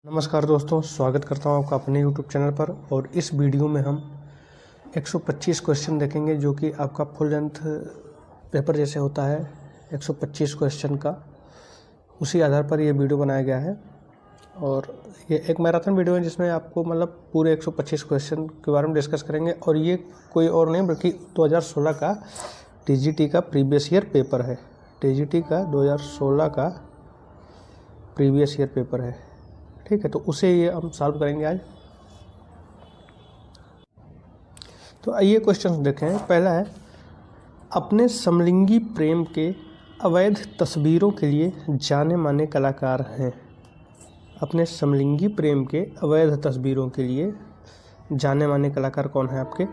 नमस्कार दोस्तों, स्वागत करता हूं आपका अपने YouTube चैनल पर। और इस वीडियो में हम 125 क्वेश्चन देखेंगे जो कि आपका फुल लेंथ पेपर जैसे होता है 125 क्वेश्चन का, उसी आधार पर ये वीडियो बनाया गया है। और ये एक मैराथन वीडियो है जिसमें आपको मतलब पूरे 125 क्वेश्चन के बारे में डिस्कस करेंगे। और ये कोई और नहीं बल्कि 2016 का TGT का प्रीवियस ईयर पेपर है। TGT का 2016 का प्रीवियस ईयर पेपर है, ठीक है। तो उसे ये हम सॉल्व करेंगे आज। तो आइए क्वेश्चन देखें। पहला है, अपने समलिंगी प्रेम के अवैध तस्वीरों के लिए जाने माने कलाकार हैं। अपने समलिंगी प्रेम के अवैध तस्वीरों के लिए जाने माने कलाकार कौन हैं आपके?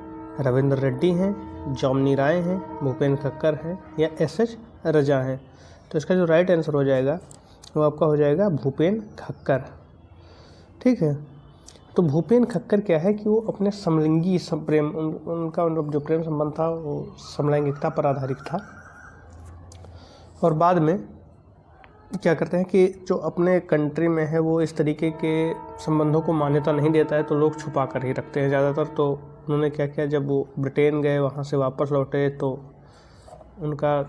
रविंद्र रेड्डी हैं, जॉमनी राय हैं, भूपेन खक्कर हैं या SS रजा हैं। तो इसका जो राइट आंसर हो जाएगा वो आपका हो जाएगा भूपेन खक्कर, ठीक है। तो भूपेन खक्कर क्या है कि वो अपने समलिंगी प्रेम उनका मतलब जो प्रेम संबंध था वो समलैंगिकता पर आधारित था। और बाद में क्या करते हैं कि जो अपने कंट्री में है वो इस तरीके के संबंधों को मान्यता नहीं देता है, तो लोग छुपा कर ही रखते हैं ज़्यादातर। तो उन्होंने क्या किया, जब वो ब्रिटेन गए, वहाँ से वापस लौटे, तो उनका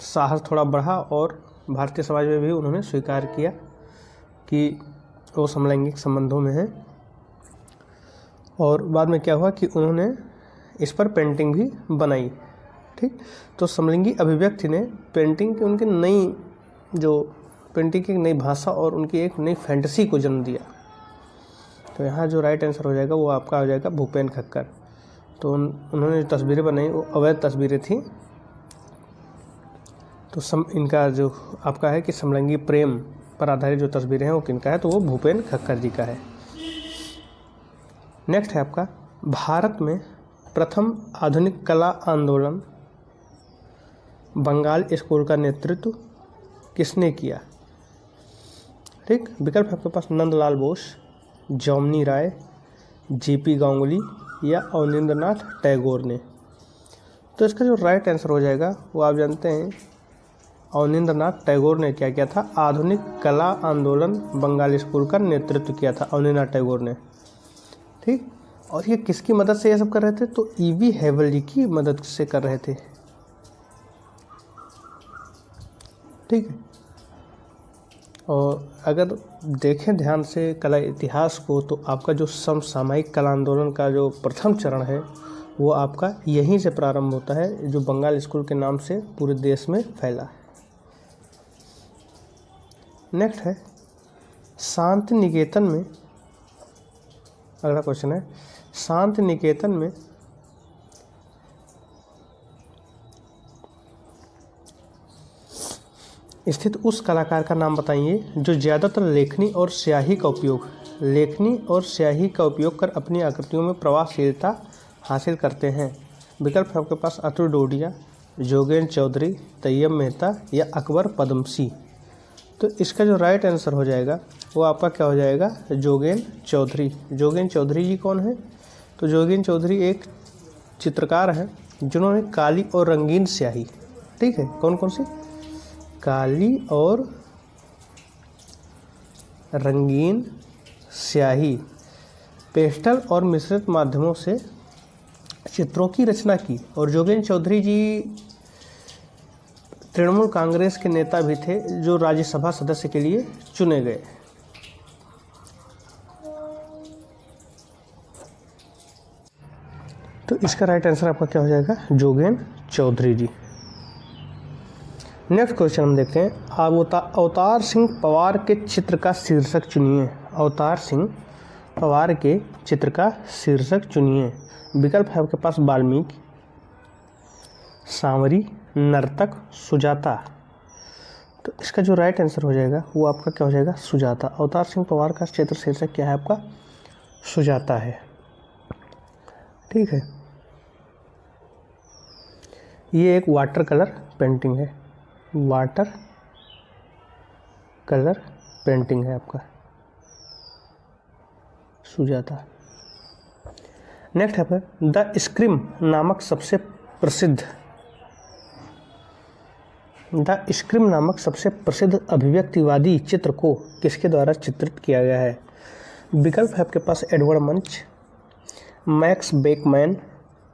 साहस थोड़ा बढ़ा और भारतीय समाज में भी उन्होंने स्वीकार किया कि वो समलैंगिक संबंधों में है। और बाद में क्या हुआ कि उन्होंने इस पर पेंटिंग भी बनाई, ठीक। तो समलिंगी अभिव्यक्ति ने पेंटिंग की उनकी नई जो पेंटिंग की एक नई भाषा और उनकी एक नई फैंटेसी को जन्म दिया। तो यहाँ जो राइट आंसर हो जाएगा वो आपका हो जाएगा भूपेन खक्कर। तो उन्होंने जो तस्वीरें बनाई वो अवैध तस्वीरें थी। तो इनका जो आपका है कि समलिंगी प्रेम पर आधारित जो तस्वीरें हैं वो किनका है, तो वो भूपेन खक्कर जी का है। नेक्स्ट है आपका, भारत में प्रथम आधुनिक कला आंदोलन बंगाल स्कूल का नेतृत्व किसने किया? ठीक, विकल्प है आपके पास नंदलाल बोस, जॉमनी राय, JP गांगुली या अवनींद्रनाथ टैगोर ने। तो इसका जो राइट आंसर हो जाएगा वो आप जानते हैं, अवनींद्रनाथ टैगोर ने क्या किया था, आधुनिक कला आंदोलन बंगाल स्कूल का नेतृत्व किया था अवनींद्रनाथ टैगोर ने, ठीक। और ये किसकी मदद से ये सब कर रहे थे? तो E.V. हैवल जी की मदद से कर रहे थे, ठीक है। और अगर देखें ध्यान से कला इतिहास को, तो आपका जो समसामयिक कला आंदोलन का जो प्रथम चरण है वो आपका यहीं से प्रारंभ होता है, जो बंगाल स्कूल के नाम से पूरे देश में फैला। नेक्स्ट है, शांति निकेतन में, अगला क्वेश्चन है, शांति निकेतन में स्थित उस कलाकार का नाम बताइए जो ज़्यादातर लेखनी और स्याही का उपयोग कर अपनी आकृतियों में प्रभावशीलता हासिल करते हैं। विकल्प है आपके पास अतुल डोडिया, जोगेन चौधरी, तैयब मेहता या अकबर पद्मसी। तो इसका जो राइट आंसर हो जाएगा वो आपका क्या हो जाएगा, जोगेन चौधरी। जोगेन चौधरी जी कौन है? तो जोगेन चौधरी एक चित्रकार हैं जिन्होंने काली और रंगीन स्याही, ठीक है, कौन कौन सी? काली और रंगीन स्याही, पेस्टल और मिश्रित माध्यमों से चित्रों की रचना की। और जोगेन चौधरी जी तृणमूल कांग्रेस के नेता भी थे जो राज्यसभा सदस्य के लिए चुने गए। तो इसका राइट आंसर आपका क्या हो जाएगा, जोगेन चौधरी जी। नेक्स्ट क्वेश्चन हम देखते हैं, अवतार सिंह पवार के चित्र का शीर्षक चुनिए। अवतार सिंह पवार के चित्र का शीर्षक चुनिए। विकल्प है आपके पास वाल्मीकि, सांवरी, नर्तक, सुजाता। तो इसका जो राइट आंसर हो जाएगा वो आपका क्या हो जाएगा, सुजाता। अवतार सिंह पवार का चित्र शीर्षक क्या है आपका, सुजाता है, ठीक है। ये एक वाटर कलर पेंटिंग है, वाटर कलर पेंटिंग है आपका सुजाता। नेक्स्ट है द स्क्रीम नामक सबसे प्रसिद्ध द स्क्रीम नामक सबसे प्रसिद्ध अभिव्यक्तिवादी चित्र को किसके द्वारा चित्रित किया गया है? विकल्प है आपके पास एडवर्ड मंच, मैक्स बेकमैन,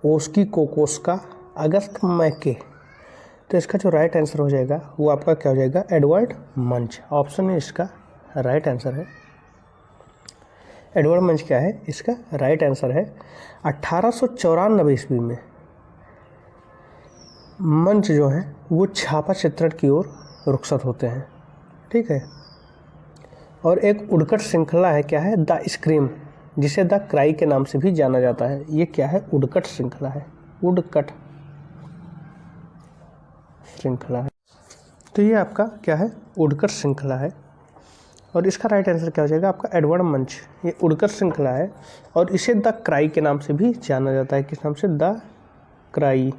ओस्की कोकोस्का, अगस्त मैके। तो इसका जो राइट आंसर हो जाएगा वो आपका क्या हो जाएगा? एडवर्ड मंच। ऑप्शन में इसका राइट आंसर है। एडवर्ड मंच क्या है? इसका राइट आंसर है। 1894 ईस्वी में मंच जो है वो छापा चित्रण की ओर रुखसत होते हैं। ठीक है। और एक उडकट श्रृंखला है, क्या है? द स्क्रीम, जिसे द क्राई के नाम से भी जाना जाता है। ये क्या है? उडकट श्रृंखला है। उडकट श्रृंखला है। तो ये आपका क्या है? उडकट श्रृंखला है। और इसका राइट आंसर क्या हो जाएगा आपका? एडवर्ड मंच। ये उडकट श्रृंखला है और इसे द क्राई के नाम से भी जाना जाता है। किस नाम से? द क्राई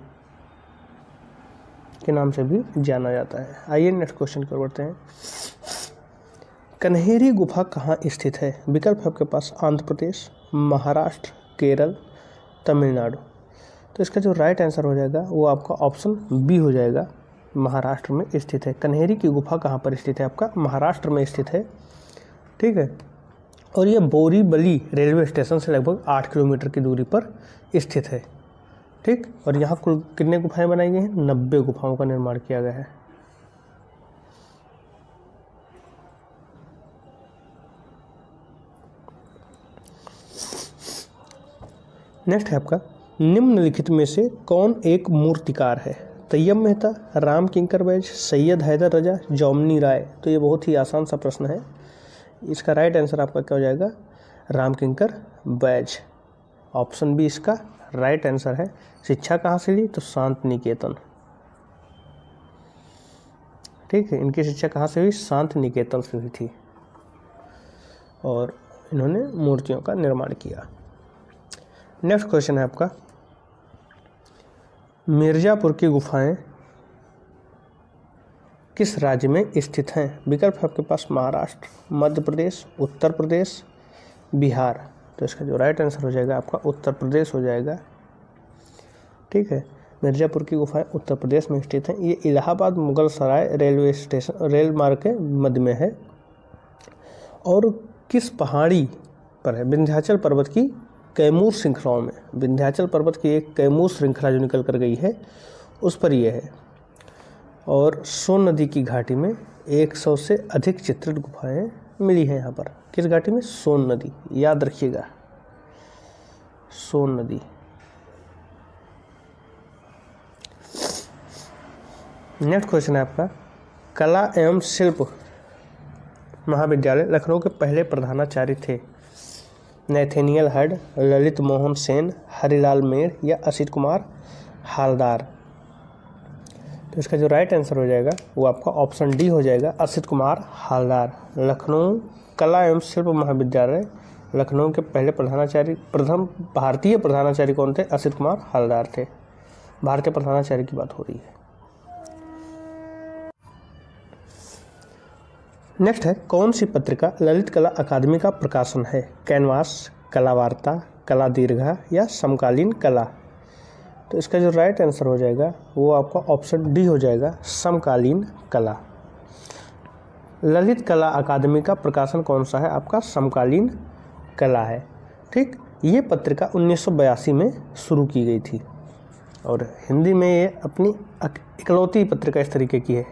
के नाम से भी जाना जाता है। आइए नेक्स्ट क्वेश्चन की ओर बढ़ते हैं। कन्हेरी गुफा कहाँ स्थित है? विकल्प है आपके पास आंध्र प्रदेश, महाराष्ट्र, केरल, तमिलनाडु। तो इसका जो राइट आंसर हो जाएगा वो आपका ऑप्शन बी हो जाएगा, महाराष्ट्र में स्थित है। कन्हेरी की गुफा कहाँ पर स्थित है? आपका महाराष्ट्र में स्थित है। ठीक है। और ये बोरीवली रेलवे स्टेशन से लगभग 8 किलोमीटर की दूरी पर स्थित है। ठीक। और यहाँ कुल कितने गुफाएं बनाई गई हैं? 90 गुफाओं का निर्माण किया गया है। नेक्स्ट है आपका, निम्नलिखित में से कौन एक मूर्तिकार है? तैयब मेहता, राम किंकर बैज, सैयद हैदर रजा, जौमनी राय। तो ये बहुत ही आसान सा प्रश्न है। इसका राइट आंसर आपका क्या हो जाएगा? राम किंकर बैज। ऑप्शन बी इसका राइट आंसर है। शिक्षा कहाँ से ली? तो शांत निकेतन। ठीक है। इनकी शिक्षा कहाँ से हुई? शांत निकेतन से हुई थी और इन्होंने मूर्तियों का निर्माण किया। नेक्स्ट क्वेश्चन है आपका, मिर्ज़ापुर की गुफाएं किस राज्य में स्थित हैं? विकल्प है आपके पास महाराष्ट्र, मध्य प्रदेश, उत्तर प्रदेश, बिहार। तो इसका जो राइट आंसर हो जाएगा आपका उत्तर प्रदेश हो जाएगा। ठीक है। मिर्ज़ापुर की गुफाएं उत्तर प्रदेश में स्थित हैं। ये इलाहाबाद मुगल सराय रेलवे स्टेशन, रेल मार्ग के मध्य में है। और किस पहाड़ी पर है? विंध्याचल पर्वत की कैमूर श्रृंखलाओं में। विंध्याचल पर्वत की एक कैमूर श्रृंखला जो निकल कर गई है उस पर यह है। और सोन नदी की घाटी में 100 से अधिक चित्रित गुफाएं मिली हैं यहाँ पर। किस घाटी में? सोन नदी, याद रखिएगा, सोन नदी। नेक्स्ट क्वेश्चन है आपका, कला एवं शिल्प महाविद्यालय लखनऊ के पहले प्रधानाचार्य थे? नैथेनियल हड, ललित मोहन सेन, हरिलाल मेड़ या असित कुमार हालदार। तो इसका जो राइट आंसर हो जाएगा वो आपका ऑप्शन डी हो जाएगा, असित कुमार हालदार। लखनऊ कला एवं शिल्प महाविद्यालय लखनऊ के पहले प्रधानाचार्य, प्रथम भारतीय प्रधानाचार्य कौन थे? असित कुमार हालदार थे। भारतीय प्रधानाचार्य की बात हो रही है। नेक्स्ट है, कौन सी पत्रिका ललित कला अकादमी का प्रकाशन है? कैनवास, कला वार्ता, कला दीर्घा या समकालीन कला। तो इसका जो राइट आंसर हो जाएगा वो आपका ऑप्शन डी हो जाएगा, समकालीन कला। ललित कला अकादमी का प्रकाशन कौन सा है? आपका समकालीन कला है। ठीक। ये पत्रिका 1982 में शुरू की गई थी और हिंदी में ये अपनी इकलौती पत्रिका इस तरीके की है।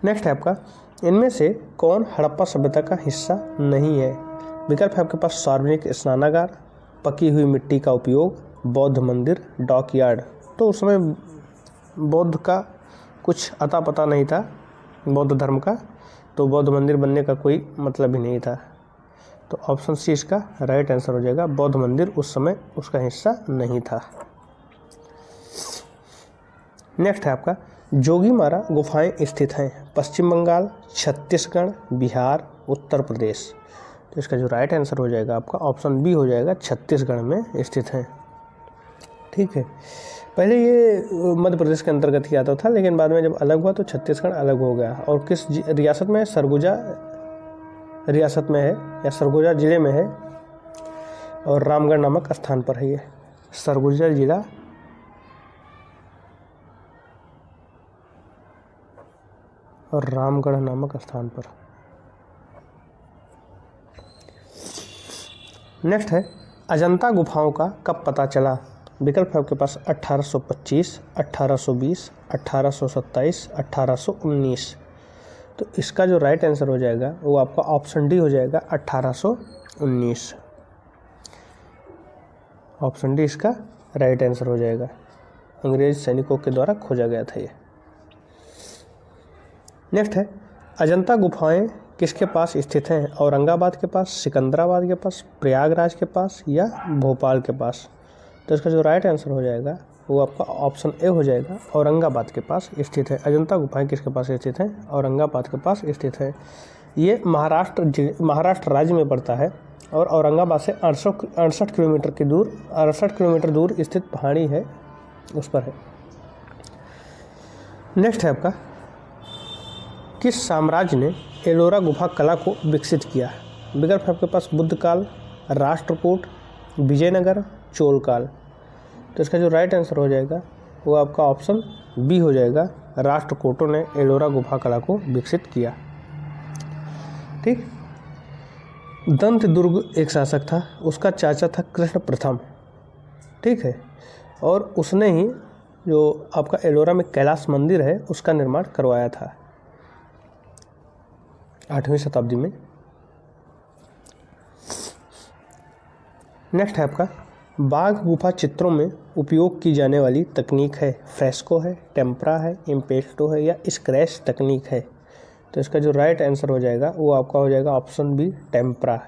नेक्स्ट है आपका, इनमें से कौन हड़प्पा सभ्यता का हिस्सा नहीं है? विकल्प है आपके पास सार्वजनिक स्नानागार, पकी हुई मिट्टी का उपयोग, बौद्ध मंदिर, डॉकयार्ड। तो उस समय बौद्ध का कुछ अता पता नहीं था, बौद्ध धर्म का, तो बौद्ध मंदिर बनने का कोई मतलब ही नहीं था। तो ऑप्शन सी इसका राइट आंसर हो जाएगा, बौद्ध मंदिर उस समय उसका हिस्सा नहीं था। नेक्स्ट है आपका, जोगीमारा गुफाएं स्थित हैं पश्चिम बंगाल, छत्तीसगढ़, बिहार, उत्तर प्रदेश। तो इसका जो राइट आंसर हो जाएगा आपका ऑप्शन बी हो जाएगा, छत्तीसगढ़ में स्थित हैं। ठीक है। पहले ये मध्य प्रदेश के अंतर्गत ही आता था, लेकिन बाद में जब अलग हुआ तो छत्तीसगढ़ अलग हो गया। और किस रियासत में? सरगुजा रियासत में है या सरगुजा ज़िले में है और रामगढ़ नामक स्थान पर है। ये सरगुजा ज़िला और रामगढ़ नामक स्थान पर। नेक्स्ट है अजंता गुफाओं का कब पता चला। विकल्प है आपके पास 1825, 1820, 1827, 1819। तो इसका जो राइट आंसर हो जाएगा वो आपका ऑप्शन डी हो जाएगा 1819। ऑप्शन डी इसका राइट आंसर हो जाएगा। अंग्रेज सैनिकों के द्वारा खोजा गया था ये। नेक्स्ट है अजंता गुफाएं किसके पास स्थित हैं। औरंगाबाद के पास, सिकंदराबाद के पास, प्रयागराज के पास या भोपाल के पास। तो इसका जो राइट आंसर हो जाएगा वो आपका ऑप्शन ए हो जाएगा, औरंगाबाद के पास स्थित है। अजंता गुफाएं किसके पास स्थित हैं। औरंगाबाद के पास स्थित है। ये महाराष्ट्र राज्य में पड़ता है और औरंगाबाद से 68 किलोमीटर दूर स्थित पहाड़ी है, उस पर है। नेक्स्ट है आपका किस साम्राज्य ने एलोरा गुफा कला को विकसित किया। विकल्प है आपके पास बुद्ध काल, राष्ट्रकूट, विजयनगर, चोल काल। तो इसका जो राइट आंसर हो जाएगा वो आपका ऑप्शन बी हो जाएगा, राष्ट्रकूटों ने एलोरा गुफा कला को विकसित किया। ठीक। दंत दुर्ग एक शासक था, उसका चाचा था कृष्ण प्रथम। ठीक है, और उसने ही जो आपका एलोरा में कैलाश मंदिर है उसका निर्माण करवाया था 8वीं शताब्दी में। नेक्स्ट है आपका बाघ गुफा चित्रों में उपयोग की जाने वाली तकनीक है। फ्रेस्को है, टेम्परा है, इम्पेस्टो है या स्क्रैच तकनीक है। तो इसका जो राइट आंसर हो जाएगा वो आपका हो जाएगा ऑप्शन बी, टेम्परा।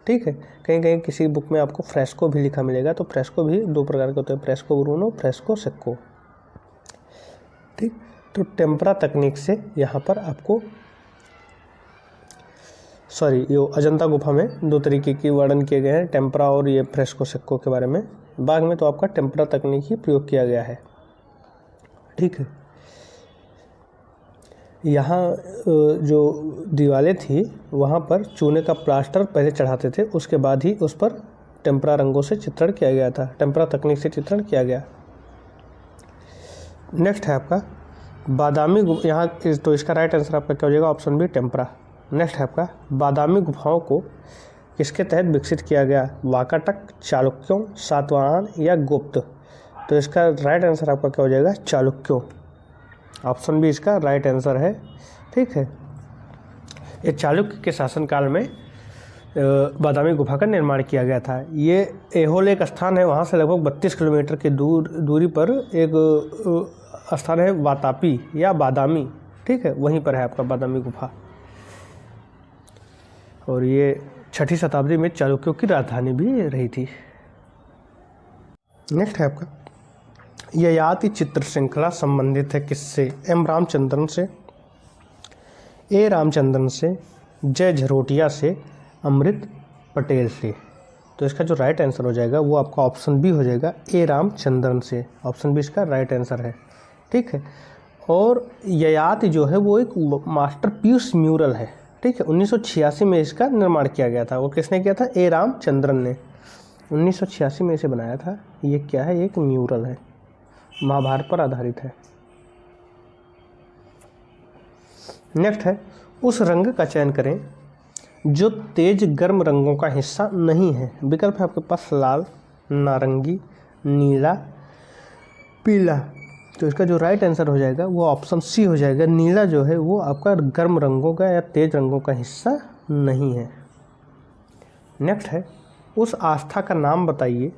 ठीक है, कहीं कहीं किसी बुक में आपको फ्रेस्को भी लिखा मिलेगा। तो फ्रेस्को भी दो प्रकार के होते हैं, फ्रेस्को ब्रूनो, फ्रेस्को सेक्को। ठीक, तो टेम्परा तकनीक से यहाँ पर आपको ये अजंता गुफा में दो तरीके की वर्णन किए गए हैं, टेम्परा और ये फ्रेस्को सेक्को के बारे में। बाघ में तो आपका टेम्परा तकनीक ही प्रयोग किया गया है। ठीक है, यहाँ जो दीवारें थी वहाँ पर चूने का प्लास्टर पहले चढ़ाते थे, उसके बाद ही उस पर टेम्परा रंगों से चित्रण किया गया था, टेम्परा तकनीक से चित्रण किया गया। नेक्स्ट है आपका बादामी यहाँ तो इसका राइट आंसर आपका क्या हो जाएगा, ऑप्शन बी, टेम्परा। नेक्स्ट है आपका बादामी गुफाओं को किसके तहत विकसित किया गया। वाकाटक, चालुक्यों, सातवाहन या गुप्त। तो इसका राइट आंसर आपका क्या हो जाएगा, चालुक्यों। ऑप्शन बी इसका राइट आंसर है। ठीक है, ये चालुक्य के शासनकाल में बादामी गुफा का निर्माण किया गया था। ये ऐहोल एक स्थान है, वहाँ से लगभग 32 किलोमीटर की दूरी पर एक स्थान है वातापी या बादामी। ठीक है, वहीं पर है आपका बादामी गुफा, और ये 6ठी शताब्दी में चालुक्यों की राजधानी भी रही थी। नेक्स्ट है आपका ययाति चित्र श्रृंखला संबंधित है किससे। एम रामचंद्रन से, ए रामचंद्रन से, जय झरोटिया से, अमृत पटेल से। तो इसका जो राइट आंसर हो जाएगा वो आपका ऑप्शन बी हो जाएगा, ए रामचंद्रन से। ऑप्शन बी इसका राइट आंसर है। ठीक है, और ययाति जो है वो एक मास्टरपीस म्यूरल है। ठीक है, 1986 में इसका निर्माण किया गया था। वो किसने किया था, ए रामचंद्रन ने 1986 में इसे बनाया था। ये क्या है, एक म्यूरल है, महाभारत पर आधारित है। नेक्स्ट है उस रंग का चयन करें जो तेज गर्म रंगों का हिस्सा नहीं है। विकल्प है आपके पास लाल, नारंगी, नीला, पीला। तो इसका जो राइट आंसर हो जाएगा वो ऑप्शन सी हो जाएगा। नीला जो है वो आपका गर्म रंगों का या तेज रंगों का हिस्सा नहीं है। नेक्स्ट है उस आस्था का नाम बताइए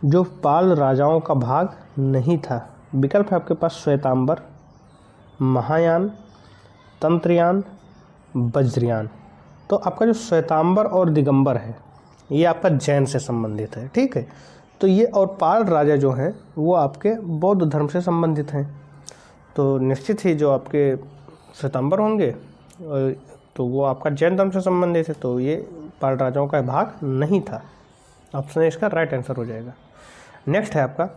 जो पाल राजाओं का भाग नहीं था। विकल्प है आपके पास श्वेतांबर, महायान, तंत्रयान, वज्रयान। तो आपका जो श्वेतांबर और दिगंबर है ये आपका जैन से संबंधित है। ठीक है, तो ये और पाल राजा जो हैं वो आपके बौद्ध धर्म से संबंधित हैं। तो निश्चित ही जो आपके श्वेतांबर होंगे तो वो आपका जैन धर्म से संबंधित है, तो ये पाल राजाओं का भाग नहीं था। ऑप्शन ए इसका राइट आंसर हो जाएगा। नेक्स्ट है आपका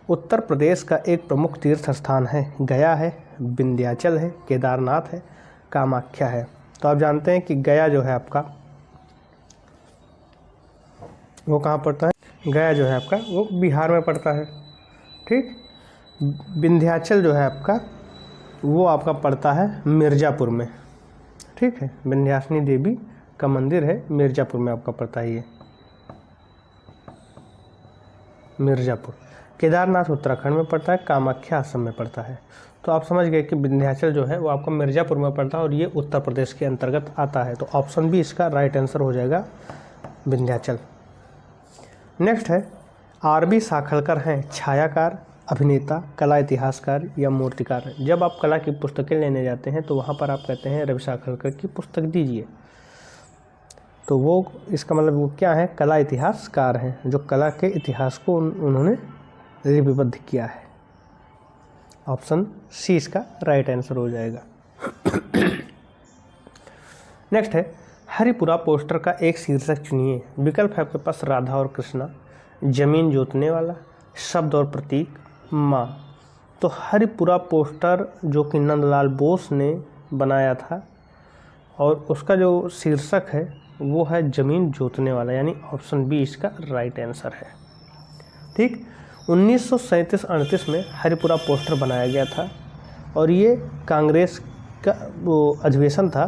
उत्तर प्रदेश का एक प्रमुख तीर्थ स्थान है। गया है, विंध्याचल है, केदारनाथ है, कामाख्या है। तो आप जानते हैं कि गया जो है आपका वो कहाँ पड़ता है, गया जो है आपका वो बिहार में पड़ता है। ठीक, विंध्याचल जो है आपका वो आपका पड़ता है मिर्ज़ापुर में, ठीक है। विंध्याचली देवी का मंदिर है मिर्ज़ापुर में आपका पड़ता है ये, मिर्ज़ापुर। केदारनाथ उत्तराखंड में पड़ता है, कामाख्या असम में पड़ता है। तो आप समझ गए कि विंध्याचल जो है वो आपका मिर्ज़ापुर में पड़ता है और ये उत्तर प्रदेश के अंतर्गत आता है। तो ऑप्शन बी इसका राइट आंसर हो जाएगा विंध्याचल। नेक्स्ट है, आर.बी. साखलकर हैं छायाकार, अभिनेता, कला इतिहासकार या मूर्तिकार। जब आप कला की पुस्तकें लेने जाते हैं तो वहाँ पर आप कहते हैं रवि साखलकर की पुस्तक दीजिए, तो वो इसका मतलब वो क्या है, कला इतिहासकार हैं, जो कला के इतिहास को उन्होंने लिपिबद्ध किया है। ऑप्शन सी इसका राइट आंसर हो जाएगा। नेक्स्ट है, हरिपुरा पोस्टर का एक शीर्षक चुनिए। विकल्प है आपके पास राधा और कृष्णा, जमीन जोतने वाला, शब्द और प्रतीक, माँ। तो हरिपुरा पोस्टर जो कि नंदलाल बोस ने बनाया था और उसका जो शीर्षक है वो है जमीन जोतने वाला, यानी ऑप्शन बी इसका राइट आंसर है। ठीक, 1937-38 में हरिपुरा पोस्टर बनाया गया था और ये कांग्रेस का वो अधिवेशन था,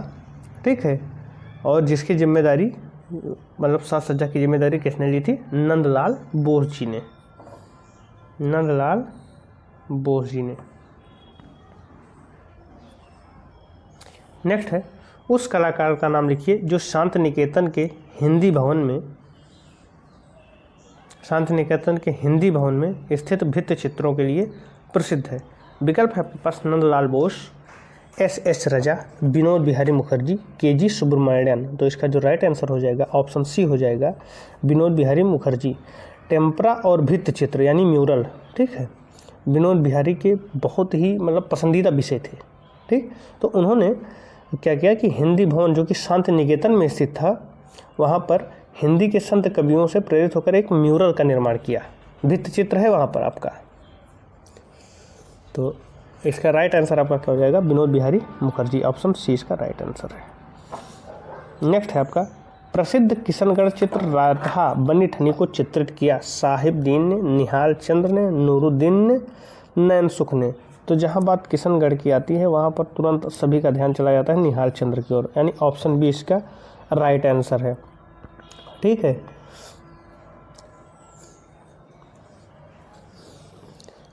ठीक है। और जिसकी जिम्मेदारी मतलब साज सज्जा की जिम्मेदारी किसने ली थी, नंदलाल बोस जी ने, नंदलाल बोस जी ने। नेक्स्ट है, उस कलाकार का नाम लिखिए जो शांति निकेतन के हिंदी भवन में स्थित भित्ति चित्रों के लिए प्रसिद्ध है। विकल्प है आपके पास नंदलाल बोस, एस राजा, विनोद बिहारी मुखर्जी, के.जी. सुब्रमण्यन। तो इसका जो राइट आंसर हो जाएगा ऑप्शन सी हो जाएगा विनोद बिहारी मुखर्जी। टेम्परा और भित्ति चित्र यानी म्यूरल, ठीक है, विनोद बिहारी के बहुत ही मतलब पसंदीदा विषय थे, ठीक। तो उन्होंने क्या किया कि हिंदी भवन जो कि शांति निकेतन में स्थित था, वहाँ पर हिंदी के संत कवियों से प्रेरित होकर एक म्यूरल का निर्माण किया। भित्ति चित्र है वहाँ पर आपका। तो इसका राइट आंसर आपका क्या हो जाएगा, विनोद बिहारी मुखर्जी। ऑप्शन सी इसका राइट आंसर है। नेक्स्ट है आपका, प्रसिद्ध किशनगढ़ चित्र राधा बनी ठनी को चित्रित किया साहिबदीन ने, निहाल चंद्र ने, नूरुद्दीन ने, नैन सुख ने। तो जहाँ बात किशनगढ़ की आती है वहाँ पर तुरंत सभी का ध्यान चला जाता है निहाल चंद्र की ओर, यानी ऑप्शन बी इसका राइट आंसर है, ठीक है।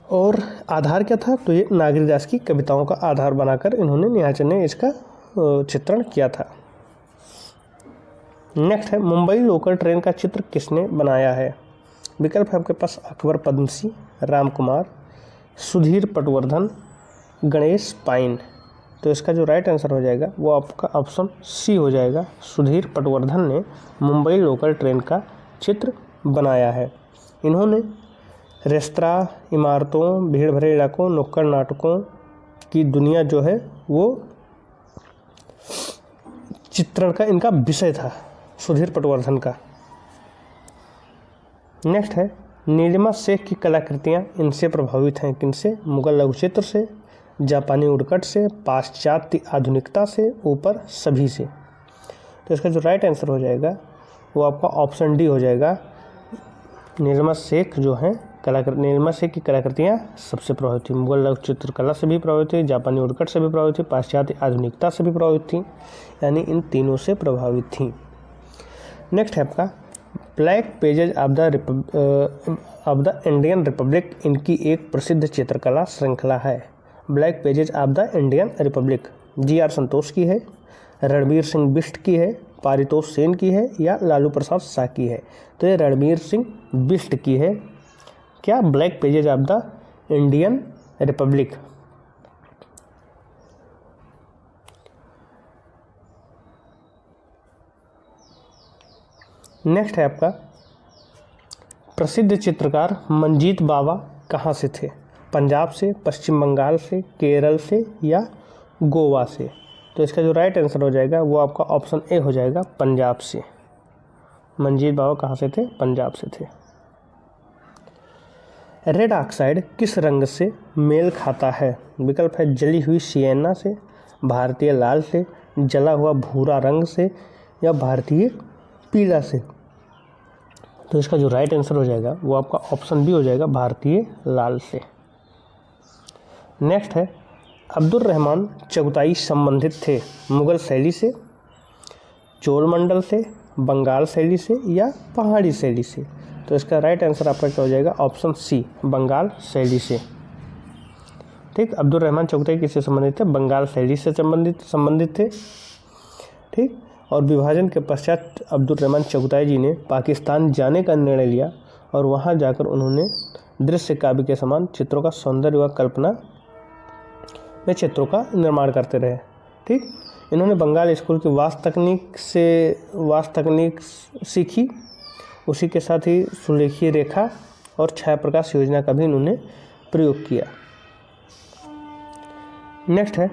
और आधार क्या था, तो ये नागरीदास की कविताओं का आधार बनाकर इन्होंने निहाल ने इसका चित्रण किया था। नेक्स्ट है, मुंबई लोकल ट्रेन का चित्र किसने बनाया है। विकल्प है आपके पास अकबर पद्मसी, राम कुमार, सुधीर पटवर्धन, गणेश पाइन। तो इसका जो राइट आंसर हो जाएगा वो आपका ऑप्शन सी हो जाएगा, सुधीर पटवर्धन ने मुंबई लोकल ट्रेन का चित्र बनाया है। इन्होंने रेस्तरां, इमारतों, भीड़ भरे इलाकों, नुक्कड़ नाटकों की दुनिया जो है वो चित्रण का इनका विषय था, सुधीर पटवर्धन का। नेक्स्ट है, नीलिमा शेख की कलाकृतियाँ इनसे प्रभावित हैं, किनसे, मुगल लघु चित्र से, जापानी वुडकट से, पाश्चात्य आधुनिकता से, ऊपर सभी से। तो इसका जो राइट आंसर हो जाएगा वो आपका ऑप्शन डी हो जाएगा, नीलिमा शेख जो हैं नीलिमा शेख की कलाकृतियाँ सबसे प्रभावित थी। मुगल लघु चित्रकला से भी प्रभावित थी, जापानी वुडकट से भी प्रभावित थी, पाश्चात्य आधुनिकता से भी प्रभावित थी, यानी इन तीनों से प्रभावित थी। नेक्स्ट है आपका, black pages of the Indian republic इनकी एक प्रसिद्ध चित्रकला श्रृंखला है। Black pages of the Indian republic G R. Santosh की है, रणबीर सिंह बिष्ट की है, पारितोष सेन की है या लालू प्रसाद शाह की है। तो ये रणबीर सिंह बिष्ट की है। क्या, black pages of the Indian Republic. Next है आपका, प्रसिद्ध चित्रकार मंजीत बावा कहाँ से थे, पंजाब से, पश्चिम बंगाल से, केरल से या गोवा से। तो इसका जो राइट आंसर हो जाएगा वो आपका ऑप्शन ए हो जाएगा, पंजाब से। मंजीत बावा कहाँ से थे, पंजाब से थे। रेड ऑक्साइड किस रंग से मेल खाता है। विकल्प है जली हुई सिएना से, भारतीय लाल से, जला हुआ भूरा रंग से या भारतीय पीला से। तो इसका जो राइट आंसर हो जाएगा वो आपका ऑप्शन बी हो जाएगा, भारतीय लाल से। नेक्स्ट है, अब्दुल रहमान चगताई संबंधित थे मुग़ल शैली से, चोल मंडल से, बंगाल शैली से या पहाड़ी शैली से? तो इसका राइट आंसर आपका क्या हो जाएगा? ऑप्शन सी, बंगाल शैली से। ठीक, अब्दुल रहमान चगताई किससे संबंधित थे? बंगाल शैली से संबंधित थे। ठीक, और विभाजन के पश्चात अब्दुल रहमान चगताई जी ने पाकिस्तान जाने का निर्णय लिया और वहाँ जाकर उन्होंने दृश्य काव्य के समान चित्रों का सौंदर्य व कल्पना में चित्रों का निर्माण करते रहे। ठीक, इन्होंने बंगाल स्कूल की वास्तु तकनीक सीखी, उसी के साथ ही सुलेखीय रेखा और छाया प्रकाश योजना का भी इन्होंने प्रयोग किया। नेक्स्ट है,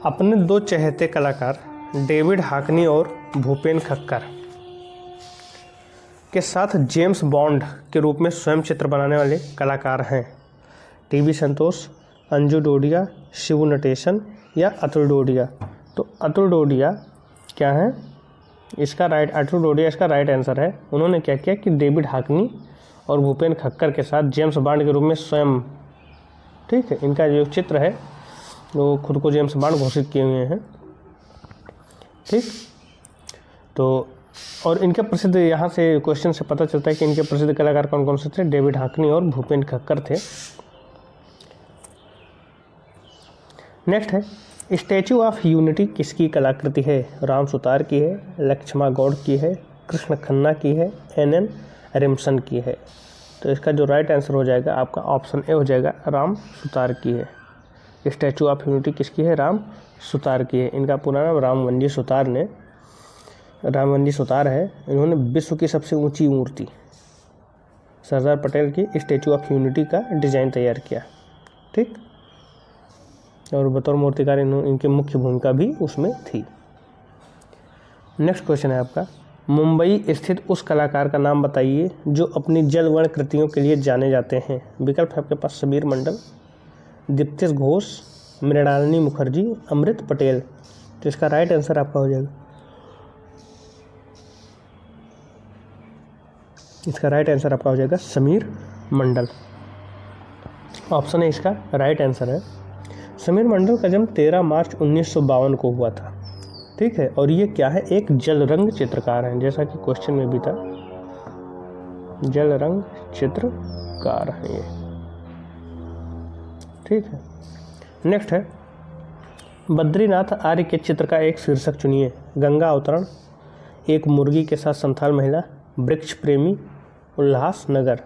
अपने दो चहेते कलाकार डेविड हाकनी और भूपेन खक्कर के साथ जेम्स बॉन्ड के रूप में स्वयं चित्र बनाने वाले कलाकार हैं? टीबी संतोष, अंजू डोडिया, शिव नटेशन या अतुल डोडिया? तो अतुल डोडिया क्या है इसका अतुल डोडिया इसका राइट आंसर है। उन्होंने क्या किया कि डेविड हाकनी और भूपेन खक्कर के साथ जेम्स बॉन्ड के रूप में स्वयं, ठीक है, इनका जो चित्र है वो खुद को जेम्स बॉन्ड घोषित किए हुए हैं। ठीक, तो और इनके प्रसिद्ध, यहाँ से क्वेश्चन से पता चलता है कि इनके प्रसिद्ध कलाकार कौन कौन से थे? डेविड हाकनी और भूपेन खक्कर थे। नेक्स्ट है, स्टैचू ऑफ यूनिटी किसकी कलाकृति है? राम सुतार की है, लक्ष्मा गौड़ की है, कृष्ण खन्ना की है, NN रिमसन की है? तो इसका जो राइट आंसर हो जाएगा आपका ऑप्शन ए हो जाएगा, राम सुतार की है। स्टैचू ऑफ यूनिटी किसकी है? राम सुतार की है। इनका पूरा नाम रामवंजी सुतार है। इन्होंने विश्व की सबसे ऊंची मूर्ति सरदार पटेल की स्टैचू ऑफ यूनिटी का डिज़ाइन तैयार किया। ठीक, और बतौर मूर्तिकार इनकी मुख्य भूमिका भी उसमें थी। नेक्स्ट क्वेश्चन है आपका, मुंबई स्थित उस कलाकार का नाम बताइए जो अपनी जलवर्ण कृतियों के लिए जाने जाते हैं? विकल्प है आपके पास समीर मंडल, दीप्तेश घोष, मृणालिनी मुखर्जी, अमृत पटेल। तो इसका राइट आंसर आपका हो जाएगा, समीर मंडल। ऑप्शन ए इसका राइट आंसर है। समीर मंडल का जन्म 13 मार्च 1952 को हुआ था। ठीक है, और ये क्या है? एक जल रंग चित्रकार हैं, जैसा कि क्वेश्चन में भी था, जल रंग चित्रकार हैं ये। ठीक है, नेक्स्ट है, बद्रीनाथ आर्य के चित्र का एक शीर्षक चुनिए। गंगा अवतरण, एक मुर्गी के साथ संथाल महिला, वृक्ष प्रेमी, उल्लास नगर।